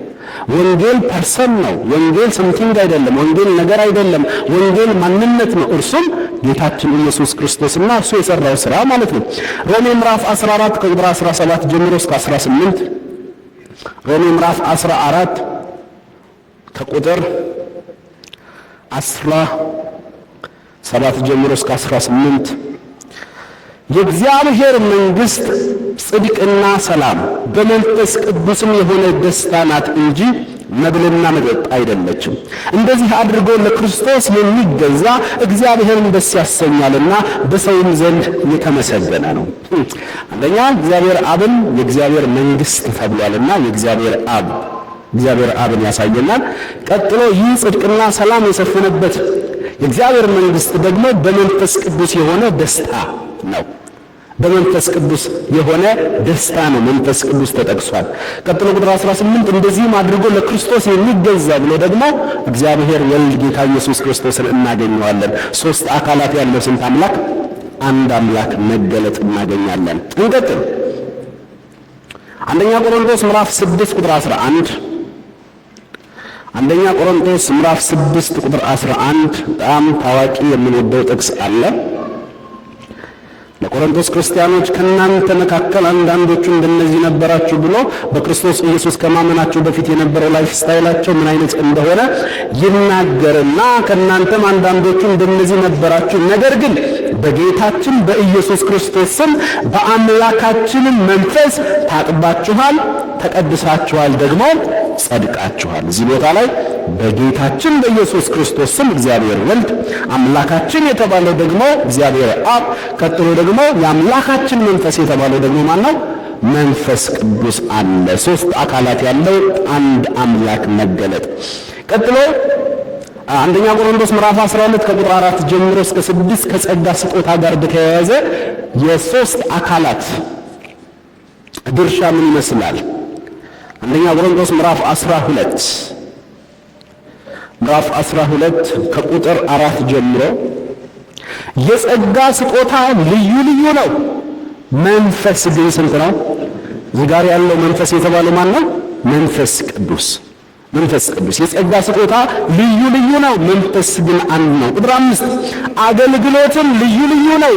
ወንጌል ፐርሰን ነው። ወንጌል ሰምቲንግ አይደለም። ወንጌል ነገር አይደለም። ወንጌል ማንነት ነው። እርሱም ጌታችን ኢየሱስ ክርስቶስና እሱ የሰራው ሥራ ማለት ነው። ሮሜ ምዕራፍ 14 ከቁጥር 17 ጀምሮ እስከ 18 ሮሜ ምዕራፍ 14 ከቁጥር 17 ጀምሮ እስከ 18 የእግዚአብሔር መንግሥት ጽድቅና ሰላም በመንፈስ ቅዱስም የሆነ ደስታ ናት እንጂ መብልና መጠጥ አይደለችም። እንደዚህ አድርጎ ለክርስቶስ የሚገዛ እግዚአብሔርን ደስ ያሰኛልና በሰውም ዘንድ የተመሰገነ ነው። አንደኛ እግዚአብሔር አብን የእግዚአብሔር መንግሥት ተብሏልና የእግዚአብሔር አብን ያሳየናል። ቀጥሎ ይህ ጽድቅና ሰላም የሰፈነበት የእግዚአብሔር መንግሥት ደግሞ በመንፈስ ቅዱስ የሆነ ደስታ ነው። በመንፈስ ቅዱስ የሆነ ደስታ ነው። መንፈስ ቅዱስ ተጠቅሷል። ቀጥሎ ቁጥር 18 እንደዚህም አድርጎ ለክርስቶስ የሚገዛ ብሎ ደግሞ እግዚአብሔር ወልድ ጌታ ኢየሱስ ክርስቶስን እናገኘዋለን። ሶስት አካላት ያለው ስንት አምላክ? አንድ አምላክ መገለጥ እናገኛለን። እንቀጥል። አንደኛ ቆሮንቶስ ምዕራፍ 6 ቁጥር 11 አንደኛ ቆሮንቶስ ምዕራፍ 6 ቁጥር 11 በጣም ታዋቂ የምንወደው ጥቅስ አለ። ለቆሮንቶስ ክርስቲያኖች ከናንተ መካከል አንዳንዶቹ እንደነዚህ ነበራችሁ ብሎ በክርስቶስ ኢየሱስ ከማመናቸው በፊት የነበረው ላይፍ ስታይላቸው ምን አይነት እንደሆነ ይናገርና ከናንተም አንዳንዶቹ እንደነዚህ ነበራችሁ፣ ነገር ግን በጌታችን በኢየሱስ ክርስቶስ ስም በአምላካችንም መንፈስ ታጥባችኋል፣ ተቀድሳችኋል፣ ደግሞ ጸድቃችኋል። እዚህ ቦታ ላይ በጌታችን በኢየሱስ ክርስቶስ ስም እግዚአብሔር ወልድ፣ አምላካችን የተባለው ደግሞ እግዚአብሔር አብ፣ ቀጥሎ ደግሞ የአምላካችን መንፈስ የተባለው ደግሞ ማን ነው? መንፈስ ቅዱስ አለ። ሶስት አካላት ያለው አንድ አምላክ መገለጥ። ቀጥሎ አንደኛ ቆሮንቶስ ምዕራፍ 12 ከቁጥር 4 ጀምሮ እስከ 6 ከጸጋ ስጦታ ጋር በተያያዘ የሶስት አካላት ድርሻ ምን ይመስላል? አንደኛ ቆሮንቶስ ምዕራፍ 12 ከቁጥር 4 ጀምሮ የጸጋ ስጦታ ልዩ ልዩ ነው፣ መንፈስ ግን ስንት ነው? እዚህ ጋር ያለው መንፈስ የተባለው ማን ነው? መንፈስ ቅዱስ። የጸጋ ስጦታ ልዩ ልዩ ነው፣ መንፈስ ግን አንድ ነው። ቁጥር 5 አገልግሎትም ልዩ ልዩ ነው፣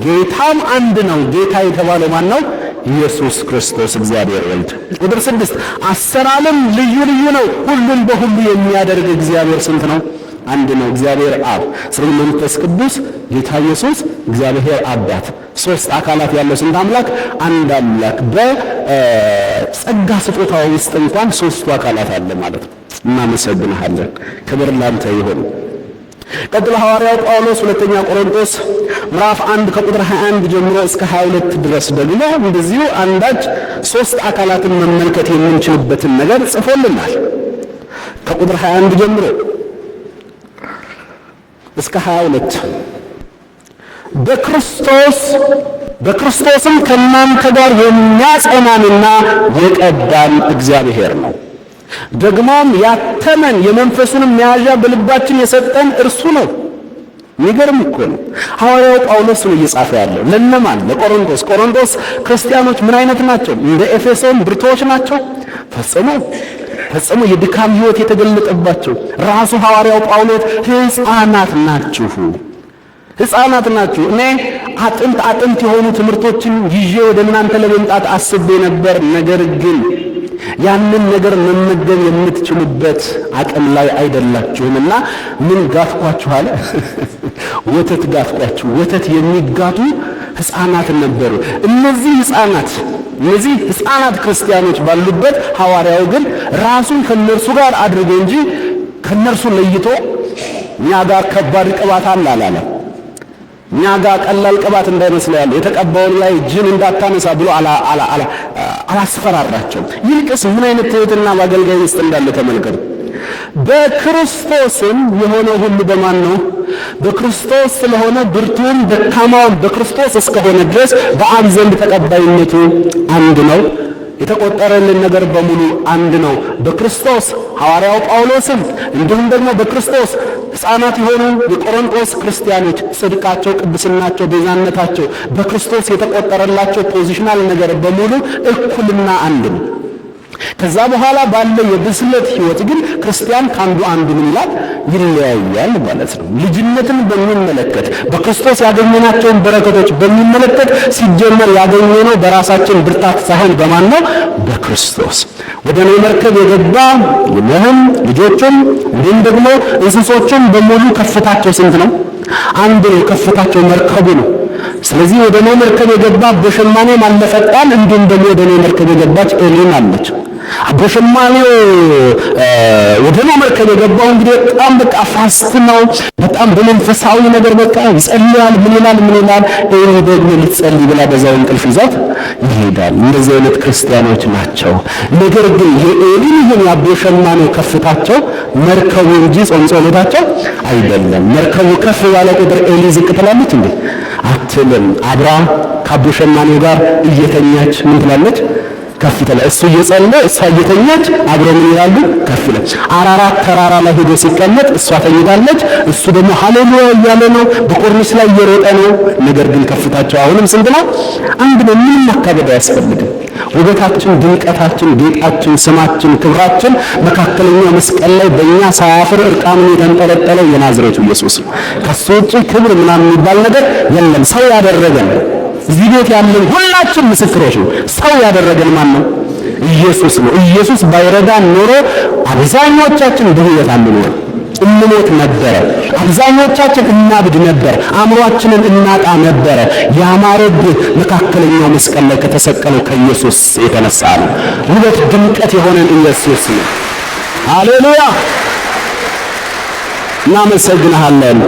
ጌታም አንድ ነው። ጌታ የተባለው ማን ነው? ኢየሱስ ክርስቶስ እግዚአብሔር ወልድ። ቁጥር 6 አሰራርም ልዩ ልዩ ነው፣ ሁሉም በሁሉ የሚያደርግ እግዚአብሔር ስንት ነው? አንድ ነው፣ እግዚአብሔር አብ። ስለዚህ መንፈስ ቅዱስ፣ ጌታ ኢየሱስ፣ እግዚአብሔር አባት፣ ሶስት አካላት ያለው ስንት አምላክ? አንድ አምላክ። በጸጋ ስጦታ ውስጥ እንኳን ሶስቱ አካላት አለ ማለት ነው። እናመሰግንሃለን። ክብር ላንተ ይሁን። ቀጥሎ ሐዋርያው ጳውሎስ ሁለተኛ ቆሮንቶስ ምዕራፍ 1 ከቁጥር 21 ጀምሮ እስከ 22 ድረስ ደግሞ እንደዚሁ አንዳች ሶስት አካላትን መመልከት የምንችልበትን ነገር ጽፎልናል። ከቁጥር 21 ጀምሮ እስከ 22 በክርስቶስም ከእናንተ ጋር የሚያጸናንና የቀዳን እግዚአብሔር ነው። ደግሞም ያተመን የመንፈሱንም መያዣ በልባችን የሰጠን እርሱ ነው። የሚገርም እኮ ነው። ሐዋርያው ጳውሎስ ነው እየጻፈ ያለው ለነማን? ለቆሮንቶስ ክርስቲያኖች ምን አይነት ናቸው? እንደ ኤፌሶን ብርቶች ናቸው? ፈጽሞ የድካም ሕይወት የተገለጠባቸው። ራሱ ሐዋርያው ጳውሎስ ሕፃናት ናችሁ። እኔ አጥንት የሆኑ ትምህርቶችን ይዤ ወደ እናንተ ለመምጣት አስቤ ነበር፣ ነገር ግን ያንን ነገር መመገብ የምትችሉበት አቅም ላይ አይደላችሁምና ምን ጋፍኳችሁ አለ። ወተት ጋፍኳችሁ። ወተት የሚጋቱ ሕፃናት ነበሩ። እነዚህ ሕፃናት ክርስቲያኖች ባሉበት ሐዋርያው ግን ራሱን ከነርሱ ጋር አድርጎ እንጂ ከነርሱ ለይቶ እኛ ጋር ከባድ ቅባት አለ አላለም። እኛ ጋር ቀላል ቅባት እንዳይመስለው ያለ የተቀባውን ላይ ጅን እንዳታነሳ ብሎ አላስፈራራቸው። ይልቅስ ምን አይነት ትሕትና በአገልጋይ ውስጥ እንዳለ ተመልከቱ። በክርስቶስም የሆነ ሁሉ በማን ነው? በክርስቶስ ስለሆነ ብርቱም ደካማውም በክርስቶስ እስከሆነ ድረስ በአብ ዘንድ ተቀባይነቱ አንድ ነው። የተቆጠረልን ነገር በሙሉ አንድ ነው። በክርስቶስ ሐዋርያው ጳውሎስም እንዲሁም ደግሞ በክርስቶስ ሕፃናት የሆኑ የቆሮንቶስ ክርስቲያኖች ጽድቃቸው፣ ቅድስናቸው፣ ቤዛነታቸው በክርስቶስ የተቆጠረላቸው ፖዚሽናል ነገር በሙሉ እኩልና አንድ ነው። ከዛ በኋላ ባለ የብስለት ህይወት ግን ክርስቲያን ካንዱ አንዱ ምን ይላል? ይለያያል ማለት ነው። ልጅነትን በሚመለከት በክርስቶስ ያገኘናቸውን በረከቶች በሚመለከት ሲጀመር ያገኘነው በራሳችን ብርታት ሳይሆን በማን ነው? በክርስቶስ። ወደ ኖህ መርከብ የገባ ኖህም ልጆቹም እንዲሁም ደግሞ እንስሶቹም በሙሉ ከፍታቸው ስንት ነው? አንድ ነው። ከፍታቸው መርከቡ ነው። ስለዚህ ወደ ኖህ መርከብ የገባ በሸማኔ ማለፈጣን እንዲሁም ደግሞ ወደ ኖህ መርከብ የገባች ኤሊን አለች። በሸማኔው ወደ ኖህ መርከብ የገባው እንግዲህ በጣም በቃ ፋስት ነው። በጣም በመንፈሳዊ ነገር በቃ ይጸልያል። ምን ይላል? ኤሊ ደግሞ ልትጸልይ ብላ በዛው እንቅልፍ ይዛት ይሄዳል። እንደዚህ አይነት ክርስቲያኖች ናቸው። ነገር ግን የኤሊን ይሄን ያቦ ሸማኔው ከፍታቸው መርከቡ እንጂ ጾም ጸሎታቸው አይደለም። መርከቡ ከፍ ያለ ቁጥር ኤሊ ዝቅ ትላለች እንዴ? አትልም። አብራ ካቦ ሸማኔው ጋር እየተኛች ምን ትላለች? ከፍ ትላለች። እሱ እየጸለየ እሷ እየተኛች አብረው ምን ይላሉ? ከፍ ይላል። አራራት ተራራ ላይ ሄዶ ሲቀመጥ እሷ ተኝታለች፣ እሱ ደግሞ ሃሌሉያ እያለ ነው፣ በኮርኒስ ላይ እየሮጠ ነው። ነገር ግን ከፍታቸው አሁንም ስንት ነው? አንድ ነው። ምንም ማካበድ አያስፈልግም። ውበታችን፣ ድምቀታችን፣ ጌጣችን፣ ስማችን፣ ክብራችን መካከለኛው መስቀል ላይ በእኛ ሳያፍር እርቃኑን የተንጠለጠለው የናዝሬቱ ኢየሱስ ነው። ከሱ ውጪ ክብር ምናምን የሚባል ነገር የለም። ሰው ያደረገን እዚህ ቤት ያለን ሁላችን ምስክሮች ነው። ሰው ያደረገን ማን ነው? ኢየሱስ ነው። ኢየሱስ ባይረዳን ኖሮ አብዛኞቻችን በሕይወት አንኖር፣ እንሞት ነበረ። አብዛኞቻችን እናብድ ነበር፣ አእምሯችንን እናጣ ነበረ። ያማረብህ መካከለኛው መስቀል ላይ ከተሰቀለው ከኢየሱስ የተነሳ ነው። ውበት ድምቀት የሆነን ኢየሱስ ነው። ሃሌሉያ! እናመሰግንሃለን።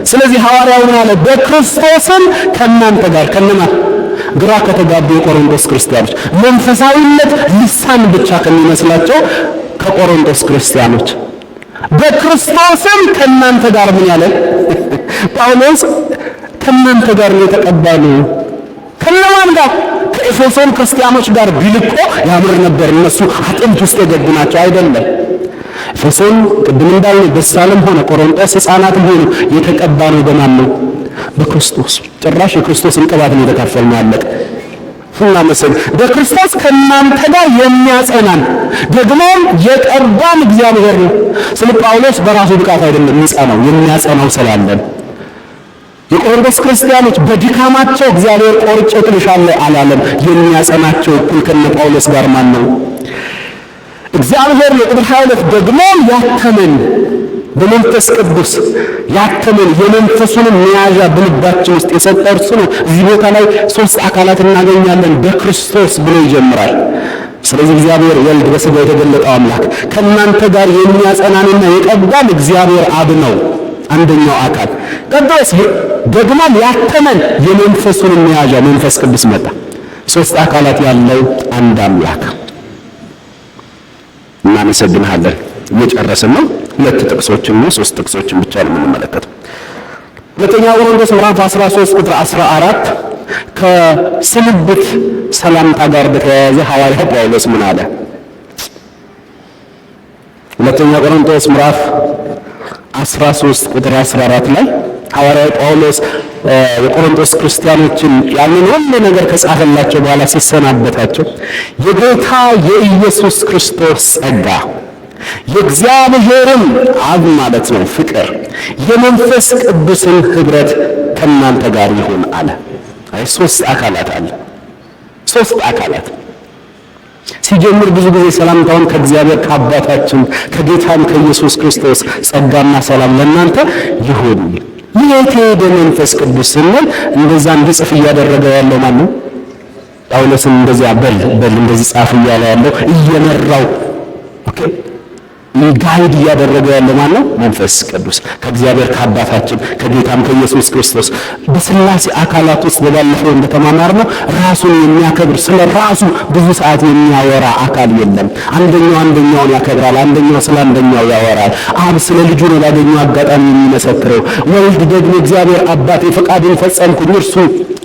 ስለዚህ ሐዋርያው ምን አለ? በክርስቶስም ከእናንተ ጋር ከነማን ግራ ከተጋቡ የቆሮንቶስ ክርስቲያኖች መንፈሳዊነት ልሳን ብቻ ከሚመስላቸው ከቆሮንቶስ ክርስቲያኖች በክርስቶስም ከእናንተ ጋር ምን ያለ ጳውሎስ ከእናንተ ጋር ነው የተቀባለው። ከነማን ጋር? ከኤፌሶን ክርስቲያኖች ጋር ቢልቆ ያምር ነበር። እነሱ አጥንት ውስጥ የገቡ ናቸው አይደለም። ኤፌሶን ቅድም እንዳልነው በሳለም ሆነ ቆሮንቶስ ሕፃናትም ሆኑ የተቀባ ነው በማን ነው? በክርስቶስ። ጭራሽ የክርስቶስን ቅባት ነው የተካፈልነው። አለቀ። በክርስቶስ ከእናንተ ጋር የሚያጸናን ደግሞም የቀባን እግዚአብሔር ነው። ስለ ጳውሎስ በራሱ ብቃት አይደለም የሚጸናው፣ የሚያጸናው ስላለን። የቆሮንቶስ ክርስቲያኖች በድካማቸው እግዚአብሔር ቆርጬ ጥልሻለሁ አላለም። የሚያጸናቸው እኩል ከነ ጳውሎስ ጋር ማን ነው? እግዚአብሔር የቁጥር 22 ደግሞ ያተመን በመንፈስ ቅዱስ ያተመን የመንፈሱንም መያዣ በልባችን ውስጥ የሰጠ እርሱ ነው። እዚህ ቦታ ላይ ሶስት አካላት እናገኛለን። በክርስቶስ ብሎ ይጀምራል። ስለዚህ እግዚአብሔር ወልድ በሥጋ የተገለጠው አምላክ ከእናንተ ጋር የሚያጸናንና የቀባን እግዚአብሔር አብ ነው፣ አንደኛው አካል። ቅዱስ ደግሞ ያተመን የመንፈሱንም መያዣ መንፈስ ቅዱስ መጣ። ሶስት አካላት ያለው አንድ አምላክ። እናመሰግንሃለን። እየጨረስን ነው። ሁለት ጥቅሶችን ነው፣ ሶስት ጥቅሶችን ብቻ ነው የምንመለከተው። ሁለተኛ ቆሮንቶስ ምዕራፍ 13 ቁጥር 14 ከስንብት ሰላምታ ጋር በተያያዘ ሐዋርያው ጳውሎስ ምን አለ? ሁለተኛ ቆሮንቶስ ምዕራፍ 13 ቁጥር 14 ላይ ሐዋርያው ጳውሎስ የቆሮንቶስ ክርስቲያኖችን ያንን ሁሉ ነገር ከጻፈላቸው በኋላ ሲሰናበታቸው የጌታ የኢየሱስ ክርስቶስ ጸጋ የእግዚአብሔርም አብ ማለት ነው ፍቅር የመንፈስ ቅዱስን ኅብረት ከእናንተ ጋር ይሁን አለ። ሶስት አካላት አለ። ሶስት አካላት ሲጀምር ብዙ ጊዜ ሰላምታውን ከእግዚአብሔር ከአባታችን ከጌታም ከኢየሱስ ክርስቶስ ጸጋና ሰላም ለእናንተ ይሁን። የት ሄደ መንፈስ ቅዱስ ስንል እንደዛ እንዲጽፍ እያደረገ ያለው ማን ነው? ጳውሎስን እንደዚያ በል እንደዚህ ጻፍ እያለ ያለው እየመራው ጋይድ እያደረገ ያለው ማን ነው? መንፈስ ቅዱስ ከእግዚአብሔር ከአባታችን ከጌታም ከኢየሱስ ክርስቶስ በሥላሴ አካላት ውስጥ በባለፈው እንደተማማርነው ራሱን የሚያከብር ስለ ራሱ ብዙ ሰዓት የሚያወራ አካል የለም። አንደኛውን ያከብራል፣ አንደኛው ስለ አንደኛው ያወራል። አብ ስለ ልጁ ነው ባገኘው አጋጣሚ የሚመሰክረው። ወልድ ደግሞ እግዚአብሔር አባቴ ፈቃድን ፈጸምኩኝ እርሱ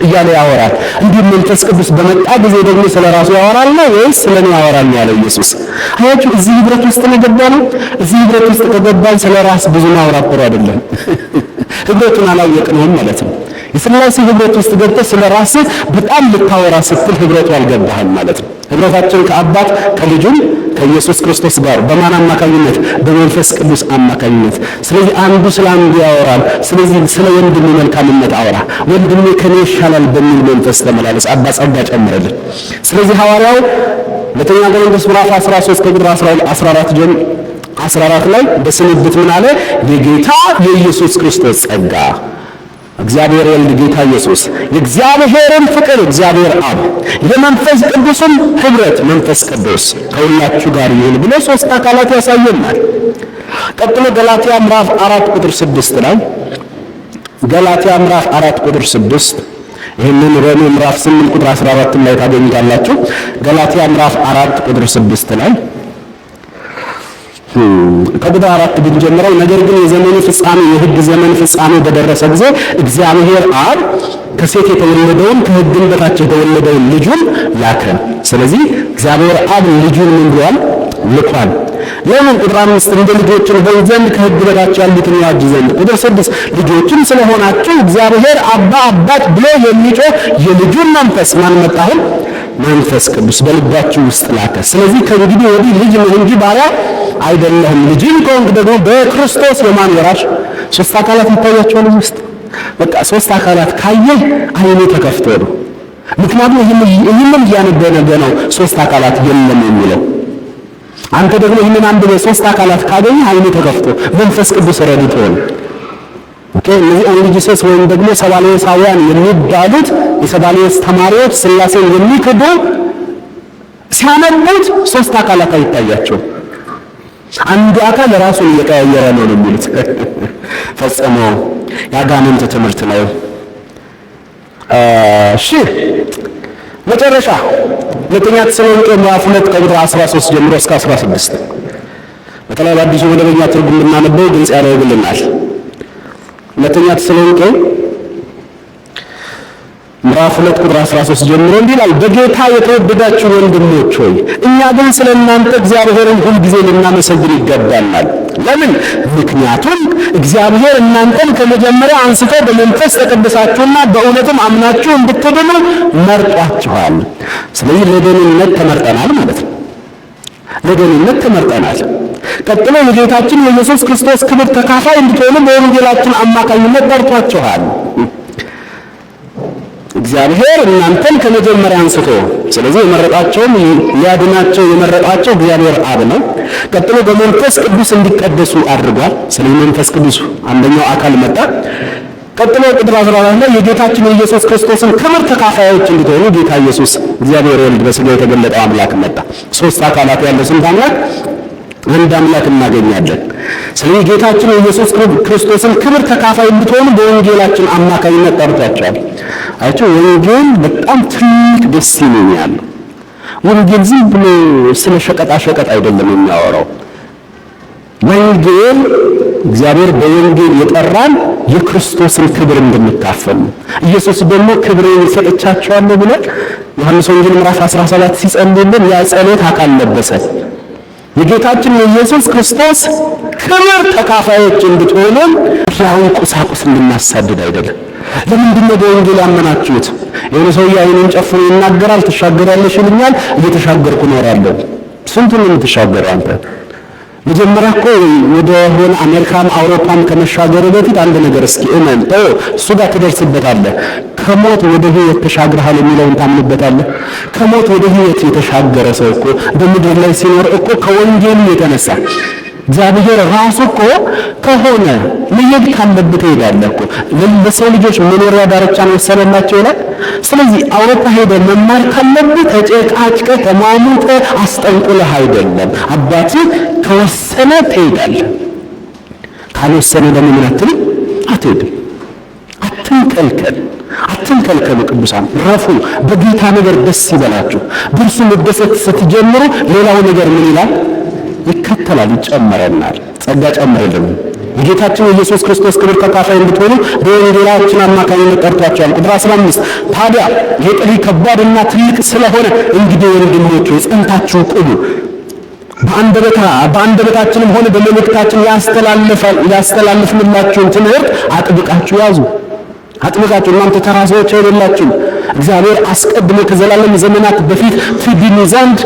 እያለ ያወራል። እንዲህ መንፈስ ቅዱስ በመጣ ጊዜ ደግሞ ስለራሱ ያወራል ነው ወይስ ስለኔ ያወራል ያለው ኢየሱስ? አያችሁ፣ እዚህ ህብረት ውስጥ ነው የገባነው። እዚህ ህብረት ውስጥ ከገባን ስለራስ ብዙ ማውራት ጥሩ አይደለም። ህብረቱን አላወቅነውም ማለት ነው። የሥላሴ ህብረት ውስጥ ገብተህ ስለራስህ በጣም ልታወራ ስትል ህብረቱ አልገባህም ማለት ነው። ህብረታችን ከአባት ከልጁም ከኢየሱስ ክርስቶስ ጋር በማን አማካኝነት? በመንፈስ ቅዱስ አማካኝነት። ስለዚህ አንዱ ስለ አንዱ ያወራል። ስለዚህ ስለ ወንድሜ መልካምነት አወራ፣ ወንድሜ ከኔ ይሻላል በሚል መንፈስ ተመላለስ፣ አባ ጸጋ ጨምረልን። ስለዚህ ሐዋርያው ሁለተኛ ቆሮንቶስ ምዕራፍ 13 ከቁጥር 14 ላይ በስንብት ምን አለ? የጌታ የኢየሱስ ክርስቶስ ጸጋ እግዚአብሔር ወልድ ጌታ ኢየሱስ የእግዚአብሔርን ፍቅር እግዚአብሔር አብ የመንፈስ ቅዱስን ህብረት መንፈስ ቅዱስ ከሁላችሁ ጋር ይሁን ብሎ ሶስት አካላት ያሳየናል። ቀጥሎ ገላትያ ምዕራፍ 4 ቁጥር 6 ላይ ገላትያ ምዕራፍ 4 ቁጥር 6 ይህንን ሮሜ ምዕራፍ 8 ቁጥር 14 ላይ ታገኙታላችሁ። ገላትያ ምዕራፍ 4 ቁጥር 6 ላይ ከቁጥር 4 ብንጀምረው ነገር ግን የዘመኑ ፍጻሜ የሕግ ዘመን ፍጻሜ በደረሰ ጊዜ እግዚአብሔር አብ ከሴት የተወለደውን ከሕግም በታች የተወለደውን ልጁን ላከ። ስለዚህ እግዚአብሔር አብ ልጁን ምን ብሏል? ልኳል። ለምን? ቁጥር 5 እንደ ልጆችን ሆን ዘንድ ከሕግ በታች ያሉትን ያጅ ዘንድ። ቁጥር 6 ልጆችን ስለሆናችሁ እግዚአብሔር አባ አባት ብሎ የሚጮህ የልጁን መንፈስ ማን መጣሁ? መንፈስ ቅዱስ በልባችሁ ውስጥ ላከ። ስለዚህ ከእንግዲህ ወዲህ ልጅ ነህ እንጂ ባሪያ አይደለህም። ልጅን ከሆንክ ደግሞ በክርስቶስ የማን ወራሽ? ሶስት አካላት ይታያቸዋል እዚህ ውስጥ። በቃ ሶስት አካላት ካየህ አይኔ ተከፍቶ ነው። ምክንያቱም ይህንን እያነበበ ነው ሶስት አካላት የለም የሚለው። አንተ ደግሞ ይህንን አንብበህ ሶስት አካላት ካገኘህ አይኔ ተከፍቶ መንፈስ ቅዱስ ረድቶ ነው። እነዚህ ኦንሊጂሰስ ወይም ደግሞ ሰባሌሳውያን የሚባሉት የሰባሌስ ተማሪዎች ሥላሴን የሚክዱ ሲያነቡት ሶስት አካላት አይታያቸውም። አንዱ አካል ራሱን እየቀያየረ ነው የሚሉት። ፈጽሞ ያጋንንት ትምህርት ነው። እሺ መጨረሻ ሁለተኛ ተሰሎንቄ ምዕራፍ 2 ከቁጥር 13 ጀምሮ እስከ 16 በተለይ በአዲሱ መደበኛ ትርጉም ብናነበው ግልጽ ያደርግልናል። ሁለተኛ ተሰሎንቄ ምዕራፍ 2 ቁጥር 13 ጀምሮ እንዲህ ይላል፣ በጌታ የተወደዳችሁ ወንድሞች ሆይ እኛ ግን ስለ እናንተ እግዚአብሔርን ሁልጊዜ ልናመሰግን ይገባናል። ለምን? ምክንያቱም እግዚአብሔር እናንተን ከመጀመሪያ አንስቶ በመንፈስ ተቀድሳችሁና በእውነትም አምናችሁ እንድትድኑ መርጧችኋል። ስለዚህ ለደህንነት ተመርጠናል ማለት ነው። ለደህንነት ተመርጠናል። ቀጥሎ የጌታችን የኢየሱስ ክርስቶስ ክብር ተካፋይ እንድትሆኑ በወንጌላችን አማካኝነት ጠርቷችኋል። እግዚአብሔር እናንተን ከመጀመሪያ አንስቶ ስለዚህ የመረጣቸውም ሊያድናቸው የመረጣቸው እግዚአብሔር አብ ነው። ቀጥሎ በመንፈስ ቅዱስ እንዲቀደሱ አድርጓል። ስለዚህ መንፈስ ቅዱስ አንደኛው አካል መጣ። ቀጥሎ ቁጥር 14 ላይ የጌታችን የኢየሱስ ክርስቶስን ክብር ተካፋዮች እንድትሆኑ ጌታ ኢየሱስ እግዚአብሔር ወልድ በሥጋ የተገለጠው አምላክ መጣ። ሶስት አካላት ያለው ስንት አምላክ? አንድ አምላክ እናገኛለን። ስለዚህ ጌታችን የኢየሱስ ክርስቶስን ክብር ተካፋይ እንድትሆኑ በወንጌላችን አማካኝነት ጠርቷቸዋል። አይቶ ወንጌል በጣም ትልቅ ደስቲኒ ያለው ወንጌል ዝም ብሎ ስለ ሸቀጣ ሸቀጥ አይደለም የሚያወራው። ወንጌል እግዚአብሔር በወንጌል የጠራን የክርስቶስን ክብር እንድንካፈል ነው። ኢየሱስ ደግሞ ክብሬን ሰጥቻቸዋለሁ ብሎ ዮሐንስ ወንጌል ምዕራፍ 17 ሲጸልይልን ያ ጸሎት አካል ለበሰ። የጌታችን የኢየሱስ ክርስቶስ ክብር ተካፋዮች እንድትሆኑ ያውን ቁሳቁስ እንድናሳድድ አይደለም። ለምንድን ነው በወንጌል ያመናችሁት? የሆነ ሰውዬ አይኑን ጨፍኖ ይናገራል፣ ትሻገራለሽ ይልኛል፣ እየተሻገርኩ እኖራለሁ። ስንቱን ነው የምትሻገረው አንተ? መጀመሪያ እኮ ወደ ሆነ አሜሪካም አውሮፓም ከመሻገር በፊት አንድ ነገር እስኪ እመን ተው፣ እሱ ጋር ትደርስበታለህ። ከሞት ወደ ሕይወት ተሻግረሃል የሚለውን ታምንበታለህ። ከሞት ወደ ሕይወት የተሻገረ ሰው እኮ በምድር ላይ ሲኖር እኮ ከወንጌል የተነሳ እግዚአብሔር ራሱ እኮ ከሆነ መሄድ ካለበት ትሄዳለህ እኮ ለሰው ልጆች መኖሪያ ዳርቻን ወሰነላቸው ይላል። ስለዚህ አውሮፓ ሄደህ መማር ካለብህ ተጨቃጭቀህ ተሟሙተህ አስጠንቁለህ አይደለም። አባትህ ከወሰነ ትሄዳለህ፣ ካልወሰነ ደግሞ ምን አትልም? አትሄድም። አትንከልከሉ። ቅዱሳን ረፉ። በጌታ ነገር ደስ ይበላችሁ። በእርሱ መደሰት ስትጀምሩ ሌላው ነገር ምን ይላል? ይከተላል፣ ይጨመረናል። ጸጋ ጨምርልን። የጌታችን የኢየሱስ ክርስቶስ ክብር ተካፋይ እንድትሆኑ በወንጌላችን አማካኝነት ጠርቷቸዋል። ቁጥር 15 ታዲያ የጥሪ ከባድና ትልቅ ስለሆነ እንግዲህ ወንድሞቼ ጸንታችሁ ቁሙ፣ በአንደበታችንም ሆነ በመልእክታችን ያስተላልፍንላችሁን ትምህርት አጥብቃችሁ ያዙ። አጥብቃችሁ እናንተ ተራ ሰዎች አይደላችሁም። እግዚአብሔር አስቀድሞ ከዘላለም ዘመናት በፊት ትድኑ ዘንድ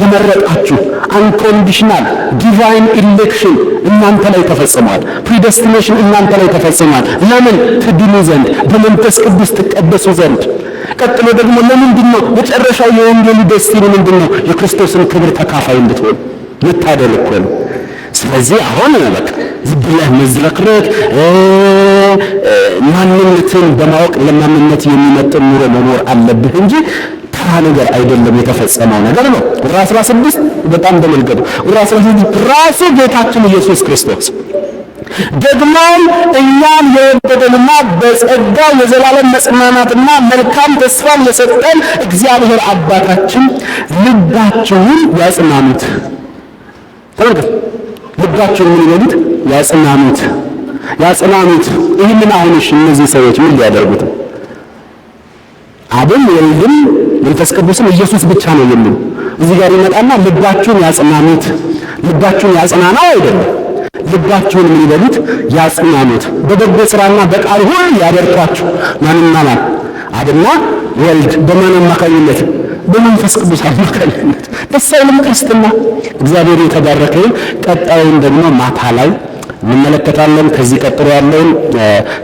የመረጣችሁ አንኮንዲሽናል ዲቫይን ኢሌክሽን እናንተ ላይ ተፈጽሟል። ፕሪደስቲኔሽን እናንተ ላይ ተፈጽሟል። ለምን? ትድኑ ዘንድ፣ በመንፈስ ቅዱስ ትቀደሱ ዘንድ። ቀጥሎ ደግሞ ለምንድን ነው? መጨረሻው የወንጌሉ ደስቲኒ ምንድን ነው? የክርስቶስን ክብር ተካፋይ እንድትሆኑ። መታደል እኮ ነው። ስለዚህ አሁን በቃ ዝም ብለህ መዝረክረክ ማንነትን በማወቅ ለማንነት የሚመጥን ኑሮ መኖር አለብህ እንጂ ተራ ነገር አይደለም። የተፈጸመው ነገር ነው። ቁጥር 16 በጣም ተመልከቱ። ቁጥር 16 ራሱ ጌታችን ኢየሱስ ክርስቶስ ደግሞም እኛን የወደደንና በጸጋ የዘላለም መጽናናትና መልካም ተስፋን የሰጠን እግዚአብሔር አባታችን ልባቸውን ያጽናኑት። ተመልከቱ፣ ልባቸውን ምን ይበሉት? ያጽናኑት። ይህንን አሁንሽ እነዚህ ሰዎች ምን ሊያደርጉት? አብም ወልድም መንፈስ ቅዱስም ኢየሱስ ብቻ ነው የሚሉ እዚህ ጋር ይመጣና ልባቸውን ያጽናኑት። ልባቸውን ያጽናናው አይደለም፣ ልባቸውን ምን ይበሉት? ያጽናኑት። በበጎ ሥራና በቃል ሁሉ ያበርቷቸው። ማንና ማን? አብና ወልድ። በማን አማካኝነት? በመንፈስ ቅዱስ አማካኝነት። ደስ አይልም ክርስትና? እግዚአብሔር የተባረከ ይሁን። ቀጣዩን ደግሞ ማታ ላይ እንመለከታለን። ከዚህ ቀጥሎ ያለውን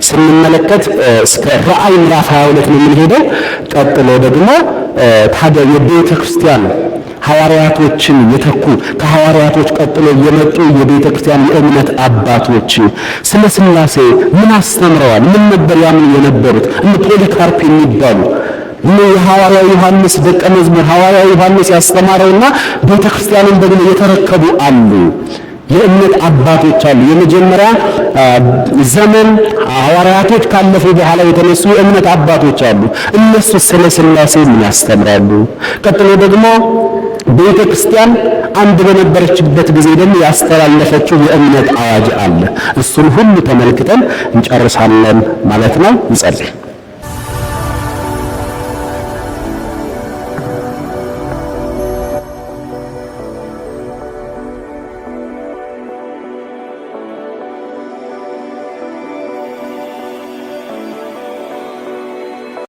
ስንመለከት እስከ ራእይ ምዕራፍ 22 ነው የምንሄደው። ቀጥሎ ደግሞ ታዲያ የቤተ ክርስቲያን ሐዋርያቶችን የተኩ ከሐዋርያቶች ቀጥሎ የመጡ የቤተ ክርስቲያን የእምነት አባቶች ስለ ሥላሴ ምን አስተምረዋል? ምን ነበር ያምኑ የነበሩት? እነ ፖሊካርፕ የሚባሉ የሐዋርያው ዮሐንስ ደቀ መዝሙር ሐዋርያው ዮሐንስ ያስተማረውና ቤተ ክርስቲያንን ደግሞ የተረከቡ አሉ። የእምነት አባቶች አሉ። የመጀመሪያ ዘመን ሐዋርያቶች ካለፉ በኋላ የተነሱ የእምነት አባቶች አሉ። እነሱ ስለ ሥላሴ ምን ያስተምራሉ? ቀጥሎ ደግሞ ቤተ ክርስቲያን አንድ በነበረችበት ጊዜ ደግሞ ያስተላለፈችው የእምነት አዋጅ አለ። እሱን ሁሉ ተመልክተን እንጨርሳለን ማለት ነው። እንጸልይ።